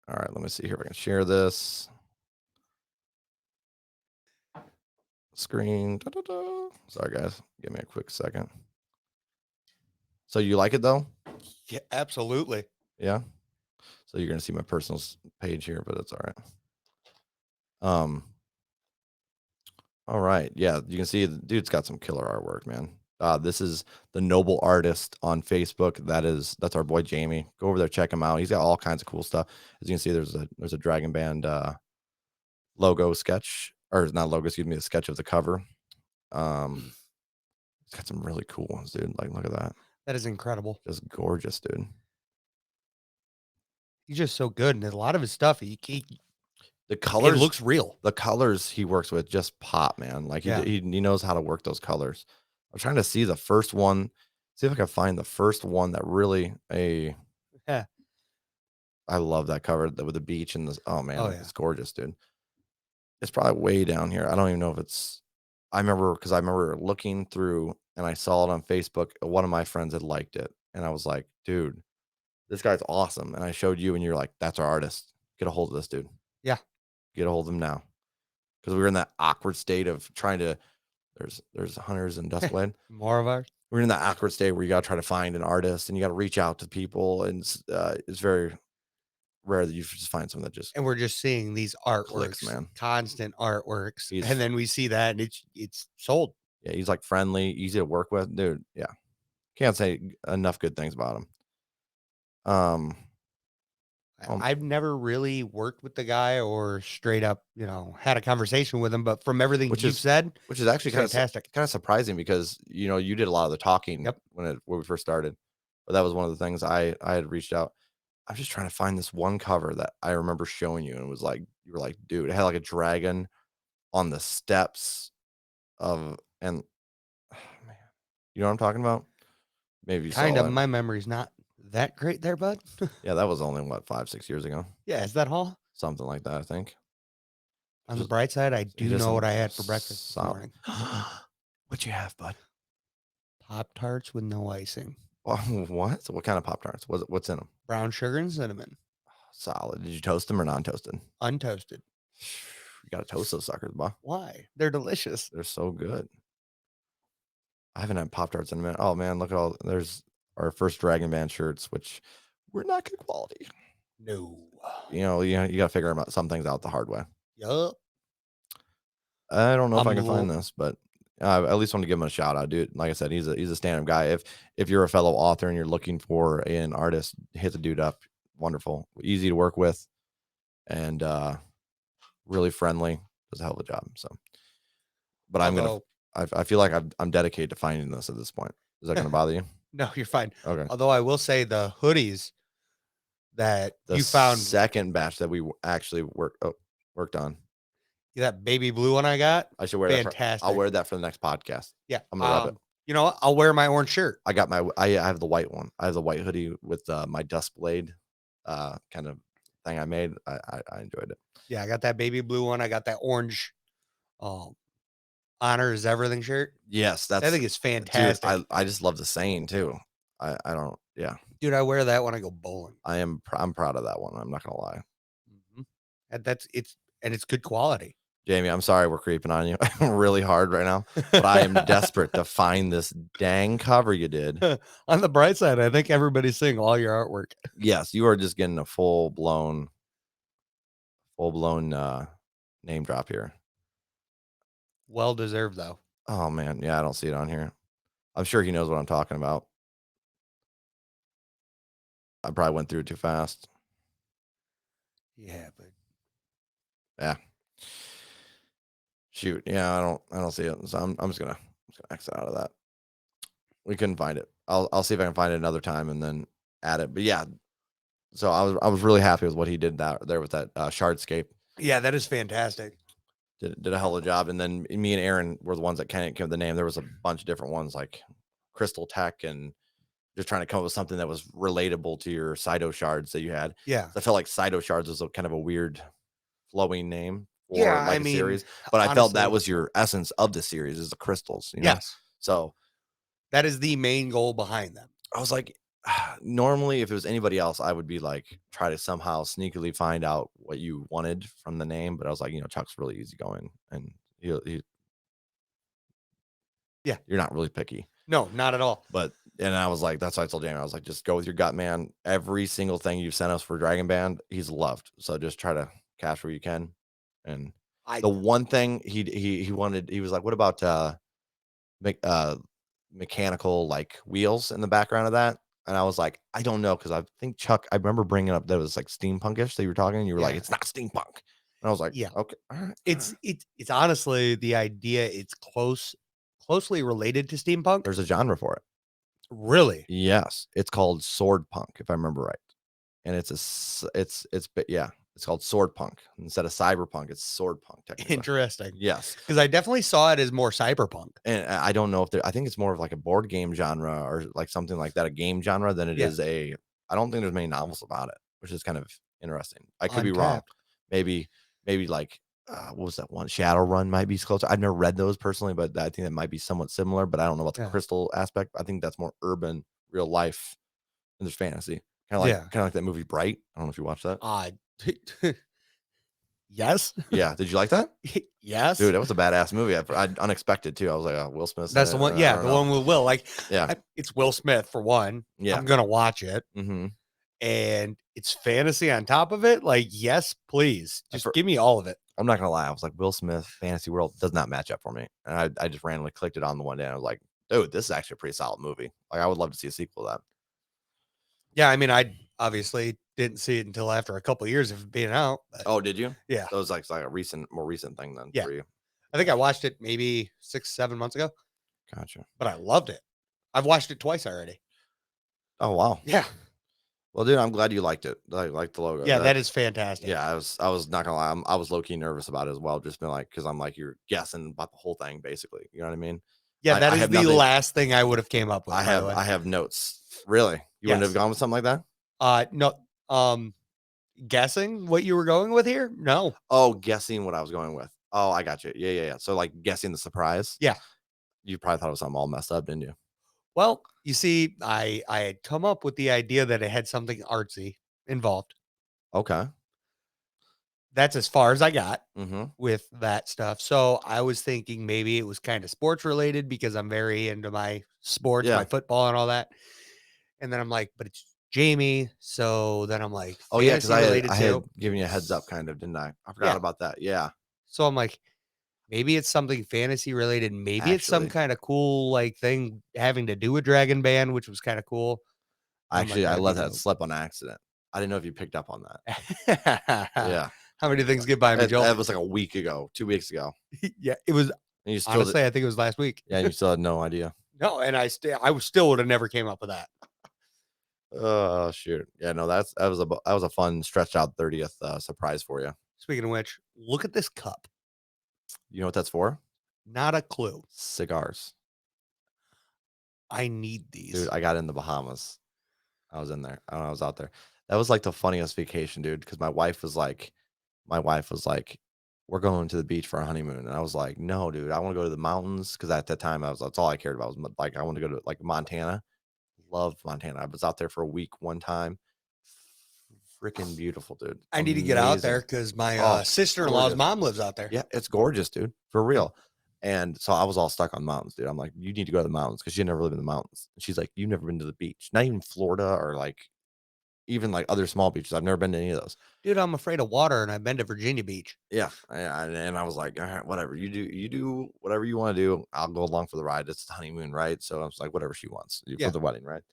All right, let me see here if I can share this screen. Da-da-da. Sorry, guys. Give me a quick second. So you like it though? Yeah, absolutely. Yeah. So you're gonna see my personal page here, but it's all right. Um. All right. Yeah, you can see the dude's got some killer artwork, man. This is the Noble Artist on Facebook. That's our boy Jamie. Go over there, check him out. He's got all kinds of cool stuff. As you can see, there's a Dragon Band logo sketch, or not logo, excuse me, a sketch of the cover. It's got some really cool ones, dude. Like, look at that. That is incredible. Just gorgeous, dude. He's just so good, and a lot of his stuff, The it colors, looks real. the colors he works with just pop, man. Like Yeah. he knows how to work those colors. I'm trying to see the first one. See if I can find the first one that really Yeah. I love that cover with the beach and this. Oh man, Oh yeah. it's gorgeous, dude. It's probably way down here. I don't even know if it's. I remember looking through and I saw it on Facebook. One of my friends had liked it, and I was like, dude, this guy's awesome. And I showed you, and you're like, that's our artist. Get a hold of this dude. Yeah. Get a hold of him now, because we were in that awkward state of trying to. There's Hunters and Duskblade. More of ours. We're in that awkward state where you got to try to find an artist, and you got to reach out to people, and it's very rare that you just find someone that just And we're just seeing these clicks, artworks, man. constant artworks, He's and then we see that, and it's sold. Yeah, he's like friendly, easy to work with, dude. Yeah, can't say enough good things about him. Um, Um, I've never really worked with the guy or straight up, had a conversation with him, but from everything which you've is said, which is actually it's fantastic. kind of surprising because you did a lot of the talking Yep. when we first started, but that was one of the things I had reached out. I'm just trying to find this one cover that I remember showing you, and it was like you were like, dude, it had like a dragon on the steps of and man, you know what I'm talking about? Maybe you Kind of. saw it. My memory's not that great there, bud. Yeah, that was only what 5, 6 years ago, Yeah, is that all? something like that. I think. On the Just bright side, I it do is know what some I had for breakfast this solid. morning. What you have, bud? Pop tarts with no icing, What? What kind of Pop Tarts? What's in them? brown sugar and cinnamon, Solid. Did you toast them or non-toasted? untoasted. You gotta toast those suckers, boy. Why? They're delicious. They're so good. I haven't had Pop Tarts in a minute. Oh man, look at all there's our first Dragon Band shirts, which were not good quality. No. You gotta figure some things out the hard way. Yup. I don't know if I'm I a can find little. this, but I at least want to give him a shout out, dude. Like I said, he's a stand-up guy. If you're a fellow author and you're looking for an artist, hit the dude up. Wonderful, easy to work with, and really friendly. Does a hell of a job. So, but Although, I feel like I'm dedicated to finding this at this point. Is that gonna bother you? no, you're fine. Okay. Although I will say the hoodies that The you found, second batch that we actually worked on. that baby blue one I got, I should wear that for. I'll fantastic. wear that for the next podcast. Yeah. I'm gonna rub it. You know what? I'll wear my orange shirt. I got I have the white one. I have the white hoodie with my dust blade kind of thing I made. I enjoyed it. Yeah, I got that baby blue one. I got that orange um honor is everything shirt. Yes, That that's thing is dude. fantastic. I just love the saying too. I don't. Yeah, Dude, I wear that when I go bowling. I'm proud of that one. I'm not gonna lie, Mhm. And it's good quality. Jamie. I'm sorry we're creeping on you really hard right now, but I am desperate to find this dang cover you did. On the bright side, I think everybody's seeing all your artwork. Yes, you are just getting a full blown name drop here. Well deserved though. Oh man, yeah, I don't see it on here. I'm sure he knows what I'm talking about. I probably went through it too fast. Yeah, but Yeah. Shoot. Yeah, I don't see it. So I'm just gonna exit out of that. We couldn't find it. I'll see if I can find it another time and then add it. But yeah, so I was really happy with what he did there with that Shardscape. yeah, that is fantastic. Did a hell of a job. And then me and Aaron were the ones that kind of came up with the name. There was a bunch of different ones like Crystal Tech and just trying to come up with something that was relatable to your Cyto shards that you had. Yeah. I felt like Cyto shards was a kind of a weird flowing name Yeah, for I like a mean, series, but I felt that honestly, was your essence of the series is the crystals, yes. So That is the main goal behind them. I was like, normally if it was anybody else, I would be like, try to somehow sneakily find out what you wanted from the name. But I was like, Chuck's really easygoing and Yeah. you're not really picky. No, not at all. And I was like, that's why I told Jamie, I was like, just go with your gut, man. Every single thing you've sent us for Dragon Band, he's loved. So just try to cash where you can. And I the one thing he wanted, he was like, what about me- uh mechanical like wheels in the background of that? And I was like, I don't know, because I think Chuck, I remember bringing up that it was like steampunkish that you were talking, and you were like, Yeah. it's not steampunk. And I was like, Yeah. okay, all right, It's honestly the idea, it's closely related to steampunk. there's a genre for it. Really? Yes, it's called sword punk, if I remember right. And yeah, it's called sword punk instead of cyberpunk. It's sword punk technically. Interesting. Yes, Because I definitely saw it as more cyberpunk. and I don't know if I think it's more of like a board game genre or like something like that, a game genre than it Yeah. is a. I don't think there's many novels about it, which is kind of interesting. I could be wrong. Untapped. Maybe like what was that one? Shadowrun might be closer. I've never read those personally, but I think that might be somewhat similar. But I don't know about the Yeah. crystal aspect. I think that's more urban, real life, and there's fantasy. Yeah. Kind of like that movie Bright. I don't know if you watched that. Yes. Yeah, did you like that? Yes. Dude, that was a badass movie. unexpected too. I was like, oh, Will Smith. That's the one. Yeah, the one with Will. Like, Yeah, it's Will Smith for one. yeah. I'm gonna watch it, Mm-hmm. and it's fantasy on top of it. Like, yes, please, just give me all of it. I'm not gonna lie. I was like, Will Smith, fantasy world does not match up for me, and I just randomly clicked it on the one day. And I was like, dude, this is actually a pretty solid movie. Like, I would love to see a sequel to that. Yeah, I mean, I obviously didn't see it until after a couple of years of it being out. But Oh, did you? yeah, So it was like a more recent thing then yeah. for you. I think I watched it maybe 6, 7 months ago, Gotcha. but I loved it. I've watched it twice already. Oh wow. Yeah. Well, dude, I'm glad you liked it. Like the logo. Yeah, that is fantastic. Yeah, I was not gonna lie. I was low key nervous about it as well. Just been like, because I'm like, you're guessing about the whole thing, basically. You know what I mean? Yeah, that I is have the nothing. last thing I would have came up with, by the way. I have notes. Really? You wouldn't have Yes. gone with something like that? No, guessing what you were going with here? No. Oh, guessing what I was going with. Oh, I got you. Yeah. So like guessing the surprise. Yeah. You probably thought it was something all messed up, didn't you? Well, you see, I had come up with the idea that it had something artsy involved. Okay. That's as far as I got Mm-hmm. with that stuff. So I was thinking maybe it was kind of sports related because I'm very into my sports, my Yeah. football and all that. And then I'm like, but it's Jamie. So then I'm like, Oh yeah, because fantasy related I had too. given you a heads up, kind of, didn't I forgot Yeah. about that. Yeah, So I'm like, maybe it's something fantasy related. Maybe it's some actually, kind of cool like thing having to do with Dragon Band, which was kind of cool. I'm like, I that'd let be that dope. slip on accident. I didn't know if you picked up on that. Yeah, How many things get by me, Joel? that was like a week ago, 2 weeks ago, Yeah, it was and you still did, honestly, I think it was last week. yeah, and you still had no idea. No, and I still would have never came up with that. Oh shoot, yeah, no, that was a fun stretched out 30th surprise for you. Speaking of which, look at this cup. You know what that's for? Not a clue. Cigars, I need dude. these. I got in the Bahamas. I was in there. I was out there. That was like the funniest vacation, dude. Because my wife was like, "We're going to the beach for a honeymoon," and I was like, "No, dude, I want to go to the mountains." Because at that time, that's all I cared about was like I want to go to like Montana. Love Montana. I was out there for a week one time. Freaking beautiful, dude. I need to get out there Amazing. because my Oh, sister-in-law's gorgeous. mom lives out there. Yeah, it's gorgeous, dude. For Yeah. real. And so I was all stuck on mountains, dude. I'm like, you need to go to the mountains because you never lived in the mountains. And she's like, you've never been to the beach, not even Florida or like even like other small beaches. I've never been to any of those. Dude, I'm afraid of water and I've been to Virginia Beach. Yeah, and I was like, all right, whatever you do whatever you want to do. I'll go along for the ride. It's the honeymoon, right? So I was like, whatever she wants for Yeah. the wedding, right?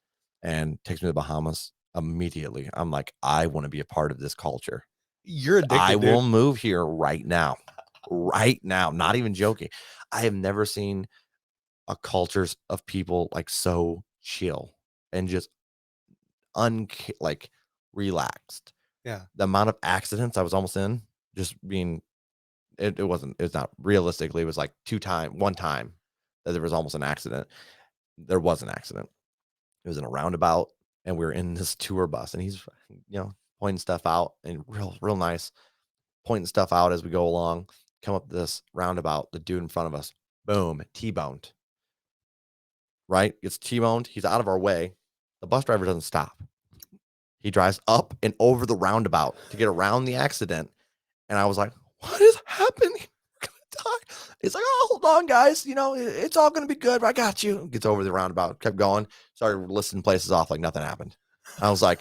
And takes me to the Bahamas immediately. I'm like, I want to be a part of this culture. You're I addicted, will dude. move here right now, right now. Not even joking. I have never seen a cultures of people like so chill and just like relaxed. Yeah. The amount of accidents I was almost in, just being it's not realistically, it was like one time that there was almost an accident. There was an accident. It was in a roundabout, and we were in this tour bus, and he's pointing stuff out and real nice, pointing stuff out as we go along. Come up this roundabout, the dude in front of us, boom, T-boned. Right? Gets T-boned. He's out of our way. The bus driver doesn't stop. He drives up and over the roundabout to get around the accident. And I was like, what is happening? We're gonna die. He's like, oh, hold on, guys. It's all gonna be good. I got you. Gets over the roundabout, kept going, started listing places off like nothing happened. I was like,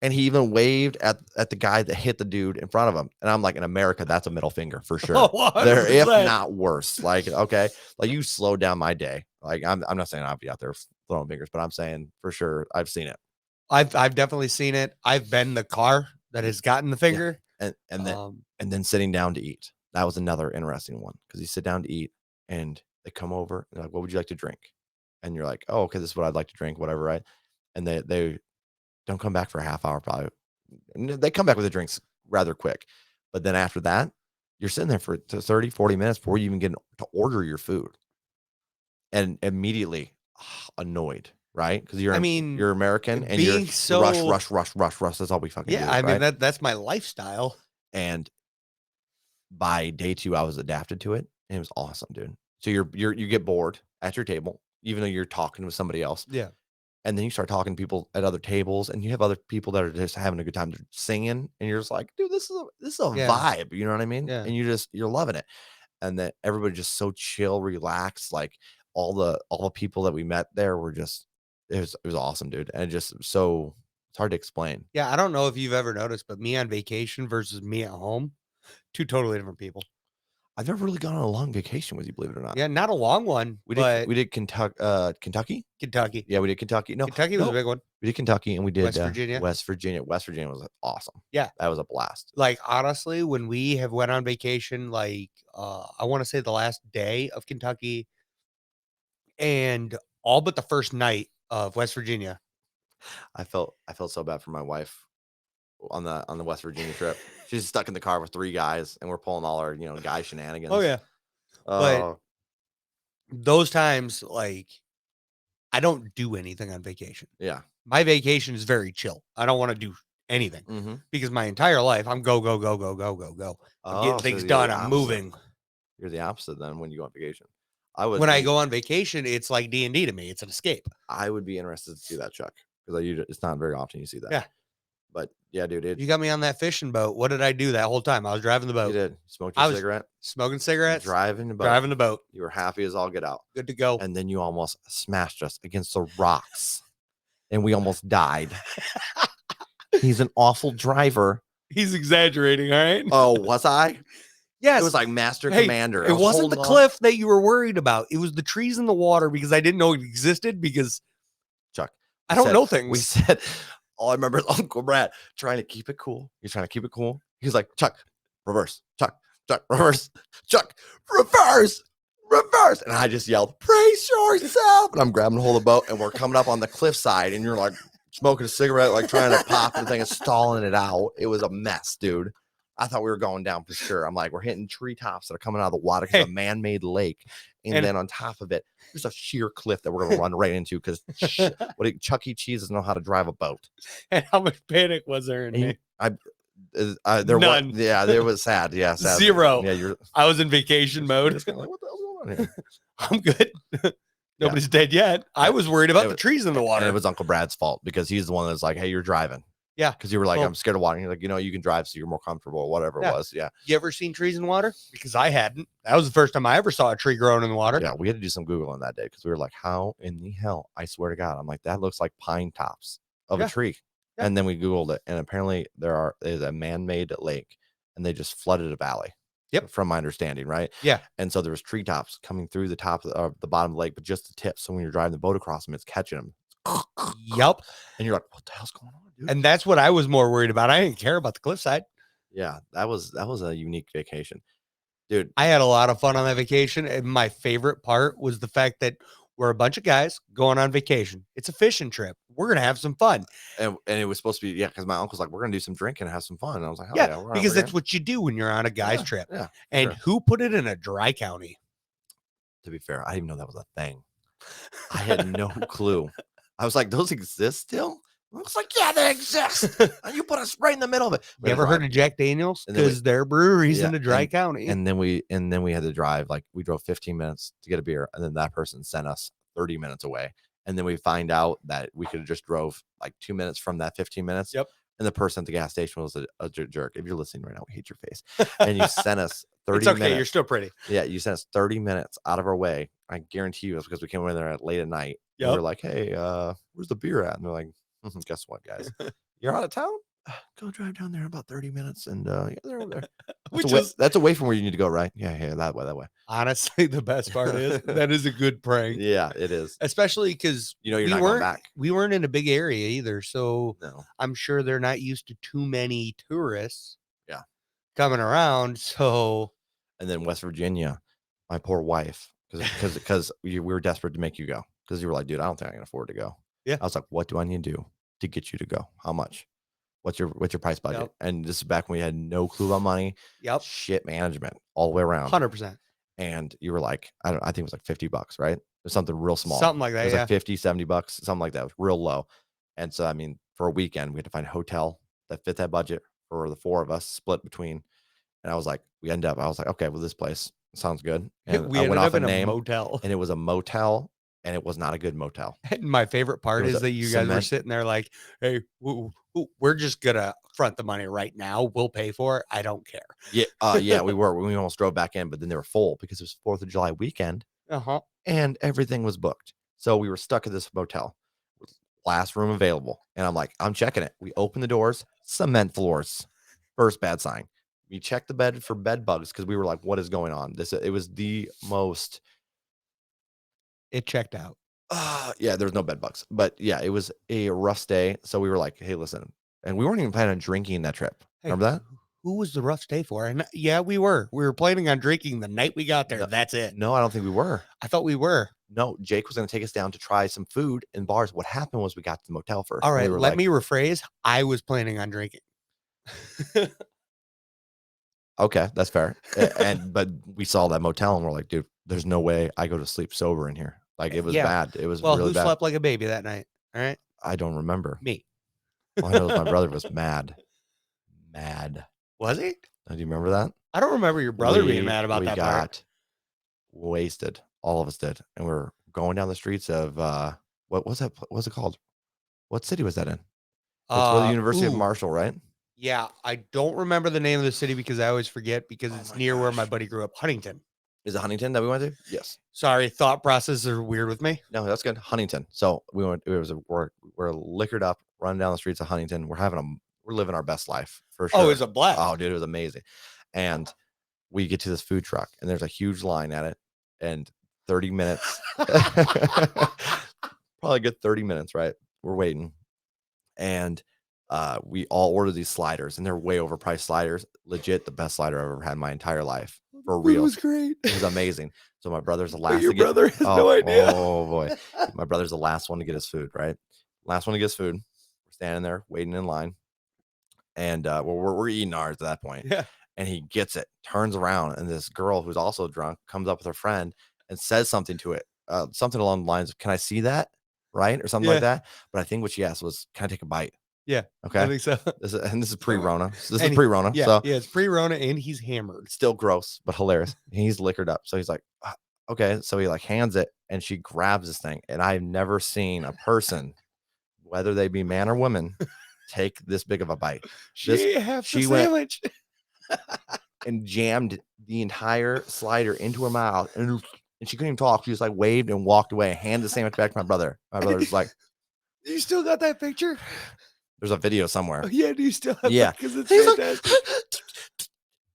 and he even waved at the guy that hit the dude in front of him. And I'm like, in America, that's a middle finger for sure. Oh, There, if 100%. not worse. Like, okay, like you slowed down my day. Like, I'm not saying I'll be out there throwing fingers, but I'm saying for sure I've seen it. I've definitely seen it. I've been in the car that has gotten the Yeah. finger. And then sitting down to eat. That was another interesting one because you sit down to eat and they come over and they're like, what would you like to drink? And you're like, oh, okay, this is what I'd like to drink, whatever, right? And they don't come back for a half hour, probably. And they come back with the drinks rather quick. But then after that, you're sitting there for 30, 40 minutes before you even get to order your food. And immediately annoyed, right? Because I mean, you're American and being you're rush, so rush, rush, rush, rush. That's all we fucking do, yeah, I mean right? that's my lifestyle. And by day 2, I was adapted to it, and it was awesome, dude. So you get bored at your table, even though you're talking with somebody else, Yeah. and then you start talking to people at other tables, and you have other people that are just having a good time. They're singing, and you're just like, dude, this is a Yeah. vibe. You know what I mean? Yeah. And you're loving it, and that everybody just so chill, relaxed. Like all the people that we met there were just it was awesome, dude, and just so it's hard to explain. Yeah, I don't know if you've ever noticed, but me on vacation versus me at home, two totally different people. I've never really gone on a long vacation with you, believe it or not. Yeah, not a long one, We did but we did Kentucky? Kentucky. Yeah, we did Kentucky. No, Kentucky was a no, big one. we did Kentucky and we did, West Virginia. West Virginia. West Virginia was awesome. Yeah. That was a blast. Like, honestly, when we have went on vacation, like, I wanna say the last day of Kentucky and all but the first night of West Virginia. I felt so bad for my wife on the West Virginia trip. She's stuck in the car with 3 guys, and we're pulling all our, guy Oh, shenanigans. yeah. But Oh, those times, like, I don't do anything on vacation. yeah. My vacation is very chill. I don't wanna do anything Mhm. because my entire life, I'm go, go, go, go, go, go, go. I'm getting Oh, so things you're done. the I'm opposite. moving. You're the opposite then when you go on vacation. I would When I be go on vacation, it's like D&D to me. It's an escape. I would be interested to see that, Chuck, because it's not very often you see that. Yeah. But yeah, dude, You got me on that fishing boat. What did I do that whole time? I was driving the you boat. did. Smoked your I was cigarette, smoking cigarettes, driving the boat. driving the boat. You were happy as all get out. Good to go. And then you almost smashed us against the rocks and we almost died. He's an awful driver. He's exaggerating, all right? Oh, was I? Yes. It was like Master Hey, Commander. it wasn't the holding on. cliff that you were worried about. It was the trees in the water because I didn't know it existed because Chuck, I don't know we things. said, all I remember is Uncle Brad trying to keep it cool. He's trying to keep it cool. He's like, Chuck, reverse. Chuck, reverse. Chuck, reverse. Reverse. And I just yelled, brace yourself. And I'm grabbing hold of the boat and we're coming up on the cliffside and you're like smoking a cigarette, like trying to pop the thing and stalling it out. It was a mess, dude. I thought we were going down for sure. I'm like, we're hitting treetops that are coming out of the water because it's a man-made lake. And then on top of it, there's a sheer cliff that we're going to run right into because Chuck E. Cheese doesn't know how to drive a boat. And how much panic was there in me? There None. was, yeah, there was sad. Yeah, sad. 0. Yeah, I was in vacation mode. Just kind of like, what the hell's going on here? I'm good. Nobody's dead yet. I was worried about the trees in the water. And it was Uncle Brad's fault because he's the one that's like, hey, you're driving. Yeah. Because you were like, I'm scared of water. And you're like, you can drive so you're more comfortable or whatever it was. Yeah. You ever seen trees in water? Because I hadn't. That was the first time I ever saw a tree growing in the water. Yeah. We had to do some Googling that day because we were like, how in the hell? I swear to God. I'm like, that looks like pine tops of a tree. Yeah. And then we Googled it. And apparently there's a man-made lake and they just flooded a valley. Yep. From my understanding, right? Yeah. And so there was treetops coming through the top of the bottom of the lake, but just the tip. So when you're driving the boat across them, it's catching them. Yep. And you're like, what the hell's going on, dude? And that's what I was more worried about. I didn't care about the cliffside. Yeah, that was a unique vacation, dude. I had a lot of fun on that vacation. And my favorite part was the fact that we're a bunch of guys going on vacation. It's a fishing trip. We're going to have some fun. And it was supposed to be, because my uncle's like, we're going to do some drinking and have some fun. And I was like, hell yeah, because that's what you do when you're on a guy's trip. Yeah. And who put it in a dry county? To be fair, I didn't even know that was a thing. I had no clue. I was like, those exist still? Looks like, yeah, they exist. And you put us right in the middle of it. You ever heard of Jack Daniels? Because their brewery's in a dry county. And then we had to drive, like we drove 15 minutes to get a beer. And then that person sent us 30 minutes away. And then we find out that we could have just drove like 2 minutes from that 15 minutes. Yep. And the person at the gas station was a jerk. If you're listening right now, we hate your face. And you sent us 30 it's okay, minutes. You're still pretty. Yeah, you sent us 30 minutes out of our way. I guarantee you it's because we came in there late at night. Yep. And we're like, hey, where's the beer at? And they're like, guess what, guys? You're out of town? Go drive down there in about 30 minutes. And yeah, they're over there. That's away from where you need to go, right? Yeah, that way. Honestly, the best part is that is a good prank. Yeah, it is. Especially because you're not going back. We weren't in a big area either. So no. I'm sure they're not used to too many tourists coming around. So and then West Virginia, my poor wife, because we were desperate to make you go. Because you were like, dude, I don't think I can afford to go. Yeah. I was like, what do I need to do to get you to go? How much? What's your price budget? Yep. And this is back when we had no clue about money. Yep. Shit management all the way around. 100%. And you were like, I think it was like $50, right? Or something real small. Something like that. It was like 50, $70, something like that. It was real low. And so, I mean, for a weekend, we had to find a hotel that fit that budget for the 4 of us, split between. And I was like, I was like, okay, well, this place sounds good. And we I went off in a name, motel. and it was a motel, and it was not a good motel. And my favorite part is that you guys were sitting there like, hey, we're just going to front the money right now. We'll pay for it. I don't care. Yeah. Yeah, we were. We almost drove back in, but then they were full because it was 4th of July weekend. And everything was booked. So we were stuck at this motel. Last room available. And I'm like, I'm checking it. We open the doors, cement floors. First bad sign. We checked the bed for bed bugs because we were like, "What is going on?" It was the most. It checked out. Yeah, there was no bed bugs, but yeah, it was a rough day. So we were like, "Hey, listen," and we weren't even planning on drinking that trip. Hey, Remember that? who was the rough day for? And yeah, we were. We were planning on drinking the night we got there. No, That's it. no, I don't think we were. I thought we were. No, Jake was going to take us down to try some food in bars. What happened was we got to the motel first, All and we right, were let like, me rephrase. I was planning on drinking. "Okay, that's fair." But we saw that motel, and we're like, "Dude, there's no way I go to sleep sober in here." Like it was Yeah. bad. It was Well, really who bad. slept like a baby that night? All right. I don't remember. Me. All I know is my brother was mad, mad. Was he? Do you remember that? I don't remember your brother being We mad about we that part. got wasted. All of us did, and we're going down the streets of what was that? What's it called? What city was that in? It's where the University of Ooh, Marshall, right? yeah. I don't remember the name of the city because I always forget because Oh it's my near where my gosh. buddy grew up, Huntington. Is it Huntington that we went to? Yes. Sorry, thought processes are weird with me. No, that's good. Huntington. So we went. We're liquored up, running down the streets of Huntington. We're living our best life for Oh, it sure. was a blast. Oh, dude, it was amazing. And we get to this food truck, and there's a huge line at it, and 30 minutes, probably a good 30 minutes, right? We're waiting, and we all ordered these sliders, and they're way overpriced sliders. Legit, the best slider I've ever had in my entire life. For Food real, was great. it was amazing. So my brother's the But last your to get. brother has Oh, no idea. oh boy, my brother's the last one to get his food. Right, last one to get his food. We're standing there waiting in line, and we're eating ours at that point. Yeah. And he gets it, turns around, and this girl who's also drunk comes up with her friend and says something to it, something along the lines of, "Can I see that?" Right, or something like Yeah. that. But I think what she asked was, "Can I take a bite?" Yeah. I Okay, think so. this is pre-Rona. So this is And pre-Rona. yeah, So yeah, it's pre-Rona and he's hammered. still gross, but hilarious. He's liquored up. So he's like, okay. So he like hands it, and she grabs this thing. And I've never seen a person, whether they be man or woman, take this big of a bite. She ate half the She went sandwich. and jammed the entire slider into her mouth, and she couldn't even talk. She just like waved and walked away, handed the sandwich back to my brother. My brother's like, You still got that picture? there's a video somewhere. Oh, yeah, do you still have Yeah. that? Because it's He's like, fantastic.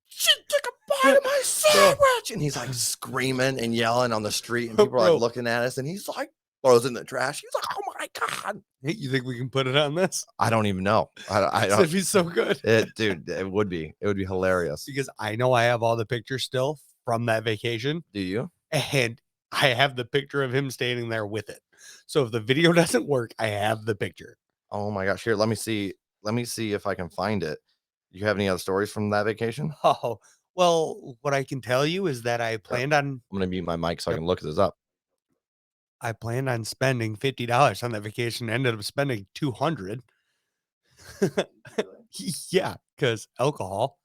she took a bite of my sandwich, and he's like screaming and yelling on the street, and people are Bro. like looking at us, and he's like throws it in the trash. He's like, "Oh my god!" Hey, you think we can put it on this? I don't even know. I If don't. he's so good. Dude, it would be hilarious. Because I know I have all the pictures still from that vacation, Do you? and I have the picture of him standing there with it. So if the video doesn't work, I have the picture. Oh my gosh! Here, let me see. Let me see if I can find it. You have any other stories from that vacation? Oh, well, what I can tell you is that I planned on I'm gonna mute my mic so I Yep. can look this up. spending $50 on that vacation. Ended up spending 200. Yeah, because alcohol.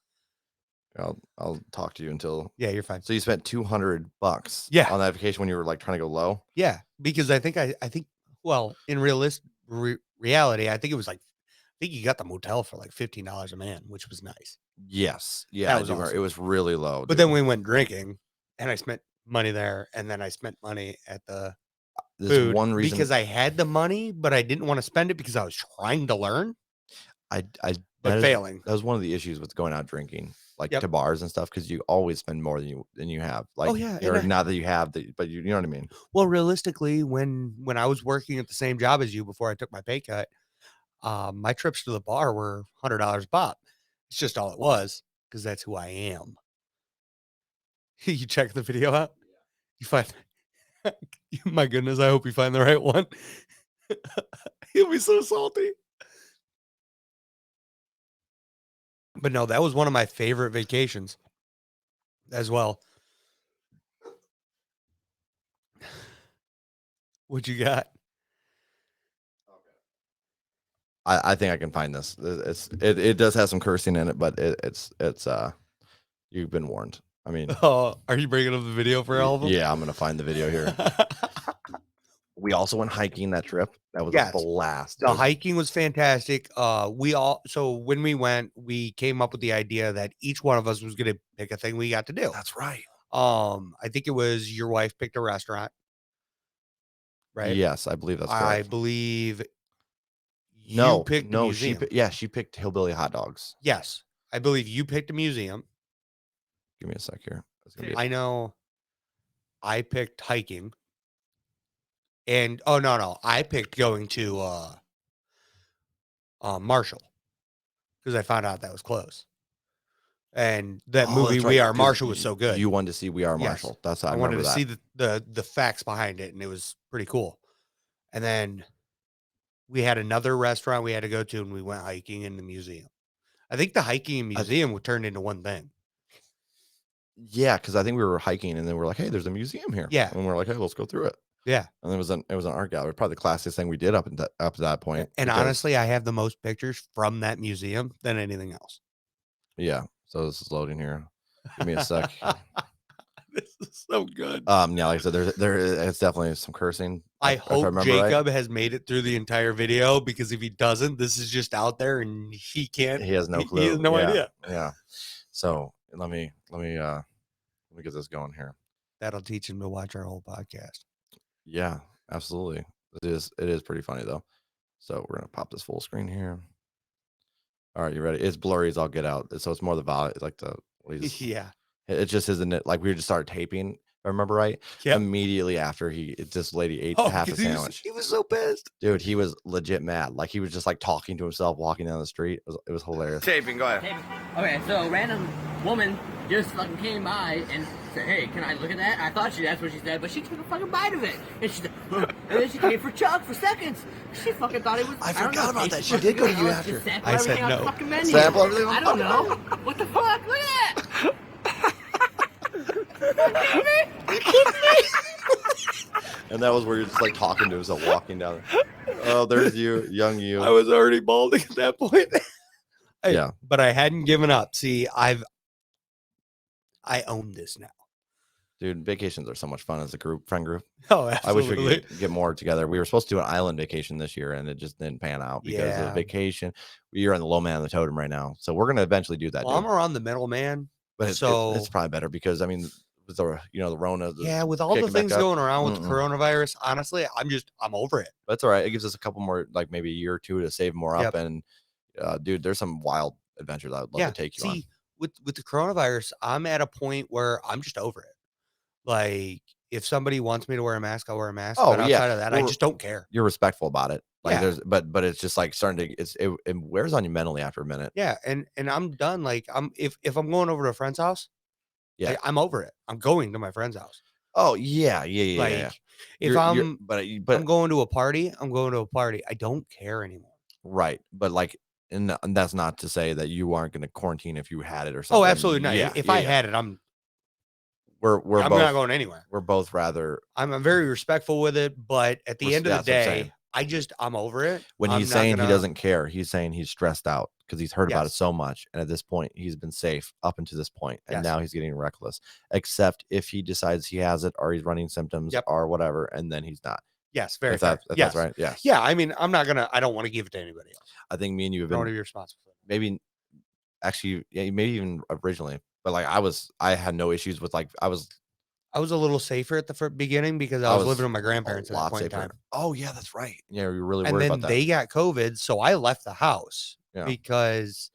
I'll talk to you until. Yeah, you're fine. So you spent $200 Yeah. on that vacation when you were like trying to go low. Yeah, because I think well, in reality, I think it was like I think you got the motel for like $15 a man, which was nice. Yes, yeah, That I was do remember. awesome. It was really low. But Dude. then we went drinking, and I spent money there, and then I spent money at the There's food one reason because I had the money, but I didn't want to spend it because I was trying to learn, I but failing. that was one of the issues with going out drinking, like Yep. to bars and stuff, because you always spend more than you have. Like, Oh, yeah, or and not that you have, but you know what I mean. Well, realistically, when I was working at the same job as you before I took my pay cut, my trips to the bar were $100 a pop. It's just all it was because that's who I am. You check the video out. You find, my goodness, I hope you find the right one. He'll be so salty. But no, that was one of my favorite vacations as well. What you got? I think I can find this. It does have some cursing in it, but it's you've been warned. I mean, Oh, are you bringing up the video for all of them? yeah, I'm gonna find the video here. We also went hiking that trip. That was Yes. a blast. The hiking was fantastic. So when we went, we came up with the idea that each one of us was going to pick a thing we got to do. That's right. I think it was your wife picked a restaurant, right? Yes, I believe that's I correct. believe you No, picked a no, museum. she picked hillbilly hot dogs. Yes, I believe you picked a museum. Give me a sec here. It's gonna be I know I picked hiking. And oh no, I picked going to Marshall because I found out that was close. And that oh, movie that's We right. Are Because Marshall was so good. you wanted to see We Are Yes. Marshall. That's I I wanted remember to that. see the facts behind it, and it was pretty cool. And then we had another restaurant we had to go to, and we went hiking in the museum. I think the hiking and I, museum would turn into one thing. yeah, because I think we were hiking and then we're like, hey, there's a museum here. Yeah. And we're like, hey, let's go through it. Yeah. And it was an art gallery, probably the classiest thing we did up to that point. And Because honestly, I have the most pictures from that museum than anything else. yeah, so this is loading here. Give me a sec. This is so good. Yeah, like I said, it's definitely some cursing. I If I hope remember right. Jacob has made it through the entire video, because if he doesn't, this is just out there and he can't. He has no clue. He has no idea. Yeah. So let me get this going here. That'll teach him to watch our whole podcast. Yeah, absolutely. It is pretty funny though. So we're gonna pop this full screen here. All right, you ready? It's blurry as all get out. So it's more the volume, like the what he's, Yeah. it just isn't it like we just started taping, if I remember right. Yep. Immediately after this lady ate Oh, half a 'cause he sandwich. he was so pissed. Dude, he was legit mad. Like he was just like talking to himself walking down the street. It was hilarious. Taping, go ahead. Okay, so a random woman just fucking came by and said, hey, can I look at that? I thought that's what she said, but she took a fucking bite of it. And she said, huh. And then she came for Chuck for seconds. She fucking thought it was. I don't forgot know, about that. tasted She did go to fucking you good. after. Just sample I said everything on the no. fucking menu. Sample everything on I don't know. What the fuck? Look at that. And that was where you're just like talking to himself walking down. Oh, there's you, young you. I was already balding at that point. Yeah. But I hadn't given up. See, I own this now. Dude, vacations are so much fun as a friend group. Oh, I wish absolutely. we could get more together. We were supposed to do an island vacation this year, and it just didn't pan out because of Yeah. vacation. You're on the low man of the totem right now, so we're gonna eventually do that. Well, dude. I'm around the middle, man. But it's probably better because I mean, with the the Rona. Yeah, with all the kicking back things up. going around with the coronavirus, honestly, I'm over it. That's all right. It gives us a couple more, like maybe a year or two to save more up. And dude, there's some wild adventures I'd love to take you on. See, with the coronavirus, I'm at a point where I'm just over it. Like, if somebody wants me to wear a mask, I'll wear a mask. Oh, but outside of that, I just don't care. You're respectful about it. Like Yeah. but it's just like starting to it wears on you mentally after a minute. Yeah, and I'm done. Like, if I'm going over to a friend's house, Yeah. I'm over it. I'm going to my friend's house. Oh yeah. Like, if You're- I'm but I'm going to a party, I'm going to a party. I don't care anymore. right. But like, and that's not to say that you aren't going to quarantine if you had it or something. Oh, absolutely not. Yeah, If I had it, I'm we're I'm both not going anywhere. we're both rather I'm very respectful with it, but at the end of the that's what I'm saying. day, I'm over it. when I'm he's not saying gonna- he doesn't care, he's saying he's stressed out because he's heard about it Yes. so much, and at this point he's been safe up until this point, and Yes. now he's getting reckless, except if he decides he has it or he's running symptoms Yep. or whatever, and then he's not. Yes, very If fair. that's Yes. right. Yes. Yeah, I mean, I don't want to give it to anybody else. I think me and you have I don't want to been be responsible for it. maybe actually, yeah, maybe even originally, but like I had no issues with like I was I was a little safer at the beginning because I was living with my grandparents at that point in time. Oh yeah, that's right. Yeah, you're really And worried then about that. they got COVID, so I left the house Yeah. because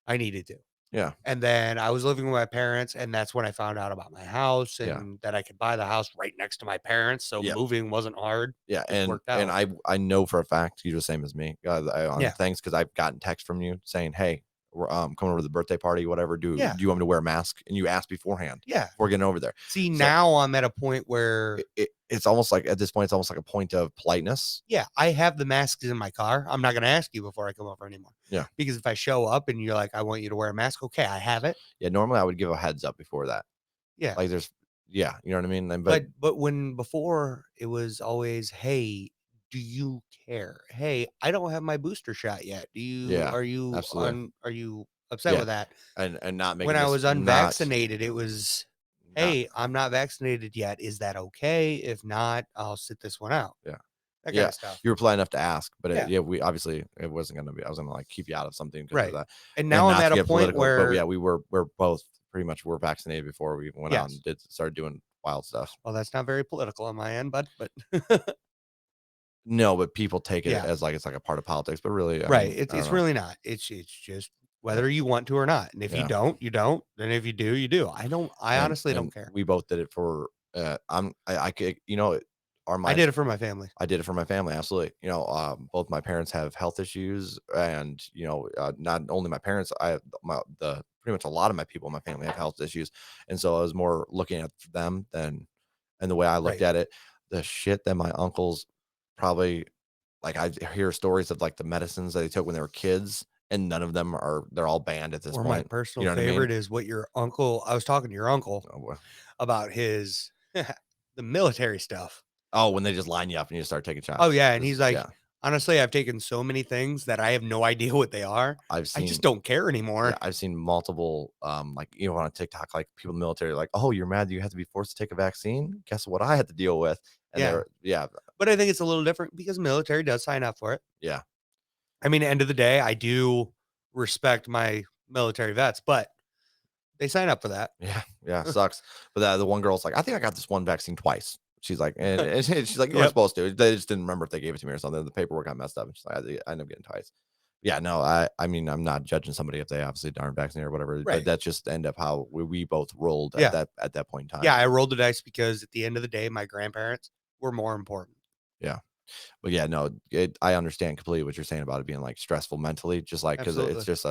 I needed to. Yeah. And then I was living with my parents, and that's when I found out about my house Yeah. and that I could buy the house right next to my parents. So Yeah. moving wasn't hard. Yeah, It and worked out. I know for a fact you're the same as me. On Yeah. things because I've gotten text from you saying, "Hey, we're coming over to the birthday party, whatever. Do Yeah. you want me to wear a mask?" And you asked beforehand Yeah. before getting over there. See, So- now I'm at a point where, It's almost like at this point, it's almost like a point of politeness. yeah, I have the masks in my car. I'm not going to ask you before I come over anymore. Yeah. Because if I show up and you're like, I want you to wear a mask, okay, I have it. Yeah, normally I would give a heads up before that. Yeah. Like there's, yeah, you know what I mean. And, But when before it was always, hey, do you care? Hey, I don't have my booster shot yet. Do you? Yeah, Are you? absolutely. Are you upset Yeah. with that? and not making When I this was not- unvaccinated, it was, not- hey, I'm not vaccinated yet. Is that okay? If not, I'll sit this one out. Yeah. That kind Yeah. of stuff. you were polite enough to ask, but Yeah. we obviously it wasn't gonna be. I was gonna like keep you out of something because Right. of that. And now I'm not at to a get point political, where, but yeah, we're both pretty much were vaccinated before we went out Yes. and started doing wild stuff. well, that's not very political on my end, but No, but people take it Yeah. as like it's like a part of politics, but really, I right. mean, It's I don't know. really not. It's just Yeah. you want to or not. And if you Yeah. don't, you don't. And if you do, you do. I honestly don't care. We both did it for I could, you know, I did it for my family. I did it for my family. Absolutely. You know, both my parents have health issues, and you know, not only my parents, I have the pretty much a lot of my people in my family have health issues, and so I was more looking at them than, and the way I looked Right. at it, the shit that my uncles probably, like, I hear stories of like the medicines that they took when they were kids, and none of them are, they're all banned at this Or my point. You personal know what I mean? favorite is what your uncle, I was talking to your uncle Oh, well. about his the military stuff. Oh, when they just line you up and you start taking Oh shots. yeah, and he's like, Yeah, honestly, I've taken so many things that I have no idea what they are. I've I seen just don't care Yeah, anymore. I've seen multiple, like, you know, on TikTok, like people in the military, like, oh, you're mad you have to be forced to take a vaccine? Guess what I had to deal with? And Yeah. they're, yeah, But I think it's a little different because military does sign up for it. yeah, I mean, end of the day, I do respect my military vets, but they sign up for that. yeah, sucks. But the one girl's like, I think I got this one vaccine twice. She's like, and she's like, you weren't Yep. supposed to. They just didn't remember if they gave it to me or something. The paperwork got messed up. And she's like, I ended up getting twice. Yeah, no, I mean, I'm not judging somebody if they obviously aren't vaccinated or whatever, but Right. that's just end up how we both rolled Yeah. at that point in time. Yeah, I rolled the dice because at the end of the day, my grandparents were more important. Yeah. But yeah, no, I understand completely what you're saying about it being like stressful mentally, just like, because it's Absolutely. just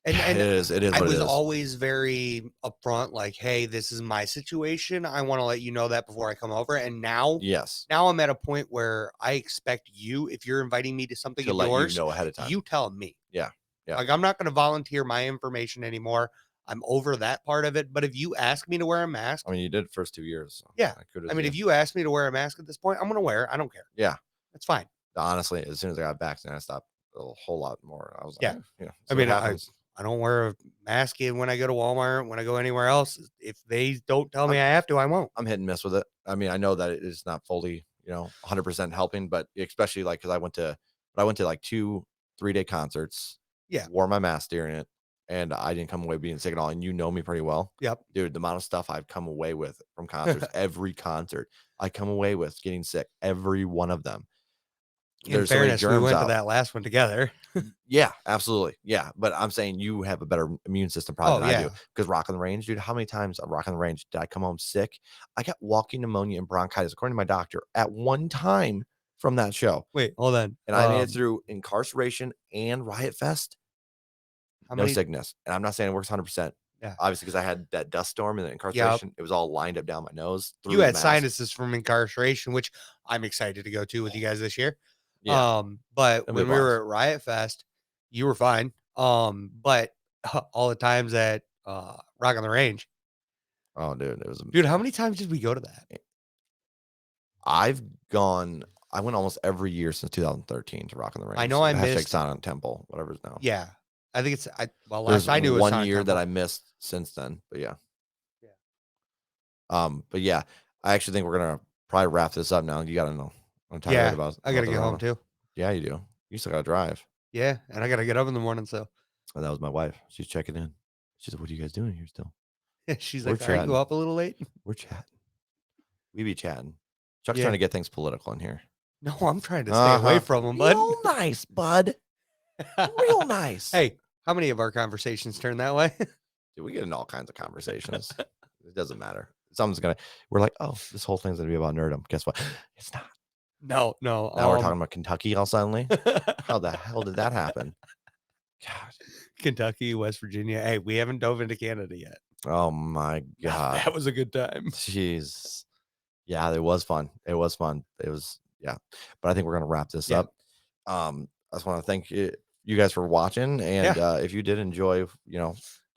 And it is I what it was is. always very upfront, like, hey, this is my situation. I want to let you know that before I come over. And now Yes, I'm at a point where I expect you, if you're inviting me to something to of let you yours, know ahead of time. you tell me. Yeah, yeah, Like, I'm not going to volunteer my information anymore. I'm over that part of it. But if you ask me to wear a mask, I mean, you did it first 2 years. So yeah. kudos I to mean, you. if you ask me to wear a mask at this point, I'm going to wear it. I don't care. Yeah, That's fine. honestly, as soon as I got vaccinated, I stopped a whole lot more. I was like, Yeah. yeah, I so mean, it happens. I don't wear a mask in when I go to Walmart, when I go anywhere else. If they don't tell me I have to, I won't. I'm hit and miss with it. I mean, I know that it is not fully, 100% helping, but especially like, because I went to like 2 3-day concerts, Yeah. wore my mask during it, and I didn't come away being sick at all. And you know me pretty well. Yep. Dude, the amount of stuff I've come away with from concerts, every concert I come away with getting sick, every one of them. In There's so many fairness, we germs went to out. that last one together. Yeah, absolutely. Yeah, but I'm saying you have a better immune system probably Oh, than I do, yeah. because Rock on the Range, dude, how many times at Rock on the Range did I come home sick? I got walking pneumonia and bronchitis, according to my doctor, at one time from that show. Wait, hold on. And I made it through incarceration and Riot Fest, How no many? sickness. And I'm not saying it works 100%. Yeah. Obviously, because I had that dust storm and the incarceration, it was all lined up down my nose. Through You the had mask. sinuses from incarceration, which I'm excited to go to with you guys this year. Yeah. But It'll be a when we were blast. at Riot Fest, you were fine. But all the times at Rock on the Range, Oh, dude, dude, how many times did we go to that? I've gone. I went almost every year since 2013 to Rock on the Range. I know I Hashtag missed. Silent Temple, whatever's now. Yeah, I think it's. Well, There's last I knew it was one Sonic year that Temple. I missed since then, but yeah. Yeah. But yeah, I actually think we're gonna probably wrap this up now. You gotta know. I'm tired Yeah, about. I gotta the get home Rona. too. Yeah, you do. You still gotta drive. Yeah, and I gotta get up in the morning. So And that was my wife. She's checking in. She said, "What are you guys doing here still?" she's We're like, "Are you chatting. up a little late?" We're chatting. We be chatting. Chuck's Yeah. trying to get things political in here. No, I'm trying to stay away from them, bud. Real nice, bud. Real nice. Hey, how many of our conversations turn that way? Dude, we get in all kinds of conversations. It doesn't matter. We're like, oh, this whole thing's gonna be about nerdom. Guess what? It's not. No. Now we're talking about Kentucky all suddenly. How the hell did that happen? God. Kentucky, West Virginia. Hey, we haven't dove into Canada yet. Oh my God. That was a good time. Jeez. Yeah, it was fun. It was fun. It was, yeah. But I think we're gonna wrap this Yeah. up. I just want to thank you guys for watching. And if you did enjoy,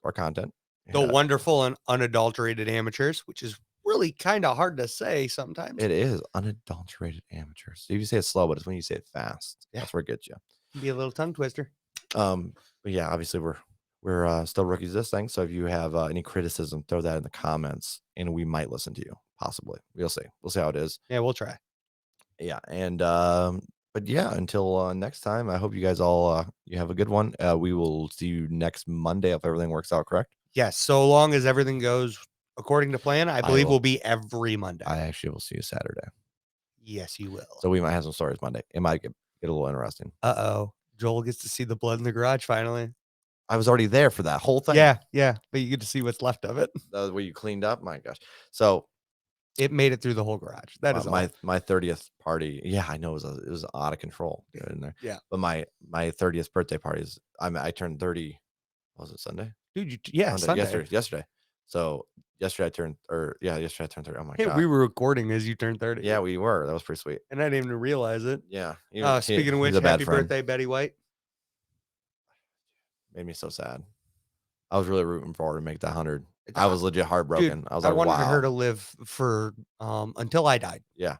our content. The wonderful and unadulterated amateurs, which is really kind of hard to say sometimes. It is unadulterated amateurs. So you say it slow, but it's when you say it fast. Yeah. That's where it gets you. Be a little tongue twister. But yeah, obviously we're still rookies this thing. So if you have any criticism, throw that in the comments, and we might listen to you. Possibly. We'll see. We'll see how it is. Yeah, we'll try. Yeah, and but yeah, until next time, I hope you guys all you have a good one. We will see you next Monday if everything works out correct. Yes, so long as everything goes according to plan, I believe will will be every Monday. I actually will see you Saturday. Yes, you will. So we might have some stories Monday. It might get a little interesting. Uh-oh. Joel gets to see the blood in the garage finally. I was already there for that whole thing. Yeah, but you get to see what's left of it. Where you cleaned up. My gosh. So It made it through the whole garage. That is my all. my 30th party. Yeah, I know it was out of control in there. Yeah, But my 30th birthday party is I turned 30. Was it Sunday? dude. Sunday, Sunday. Yesterday. So yesterday I turned 30. Oh my Hey, god. we were recording as you turned 30. Yeah, we were. That was pretty sweet. And I didn't even realize it. Yeah. Speaking of which, he's a bad happy friend. birthday, Betty White. Made me so sad. I was really rooting for her to make that 100. I was legit heartbroken. Dude, I was I like, wanted wow. her to live for until I died. Yeah.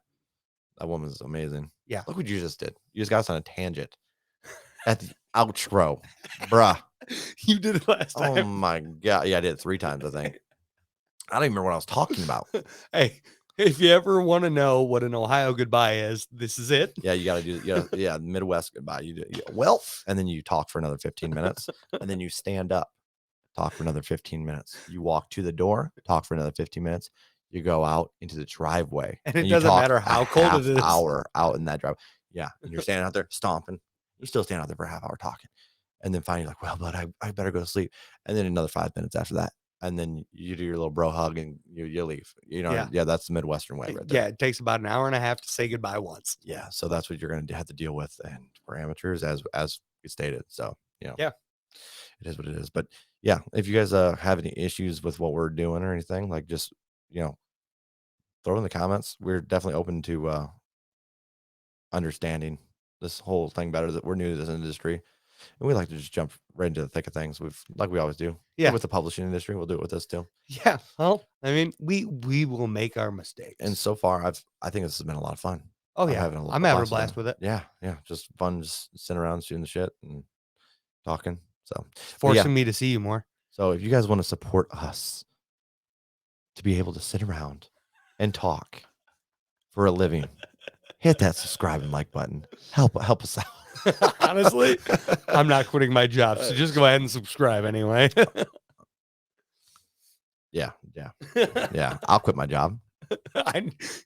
That woman's amazing. Yeah. Look what you just did. You just got us on a tangent at the outro. Bruh. You did it last Oh time. my god. Yeah, I did it 3 times, I think. I don't even remember what I was talking about. Hey, if you ever want to know what an Ohio goodbye is, this is it. Yeah, you gotta do Midwest goodbye. You do well, and then you talk for another 15 minutes, and then you stand up, talk for another 15 minutes. You walk to the door, talk for another 15 minutes. You go out into the driveway, And it you doesn't talk matter a how cold half it is. hour out in that drive. Yeah, and you're standing out there stomping. You still stand out there for a half hour talking, and then finally you're like, well, but I better go to sleep. And then another 5 minutes after that, and then you do your little bro hug and you leave. You know, Yeah. that's the Midwestern way right there. Yeah, it takes about an hour and a half to say goodbye once. Yeah, so that's what you're going to have to deal with, and for amateurs, as we stated. So Yeah, it is what it is. But yeah, if you guys have any issues with what we're doing or anything, like just throw it in the comments. We're definitely open to understanding this whole thing better. That we're new to this industry, and we like to just jump right into the thick of things. Like we always do. Yeah. With the publishing industry, we'll do it with this too. Yeah. Well, I mean, we will make our mistakes. And so far, I think this has been a lot of fun. Oh yeah, I'm having a blast with it. Yeah, just fun, just sitting around shooting the shit and talking. So Forcing me to see you more. So if you guys want to support us to be able to sit around and talk for a living, hit that subscribe and like button. Help us out. Honestly, I'm not quitting my job, so just go ahead and subscribe anyway. Yeah. I'll quit my job.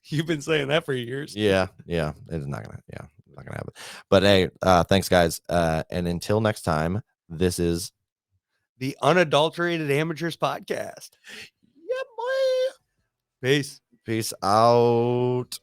You've been saying that for years. Yeah. It's not gonna happen. But hey, thanks guys. And until next time, this is the Unadulterated Amateurs Podcast. Yeah, boy. Peace Peace out.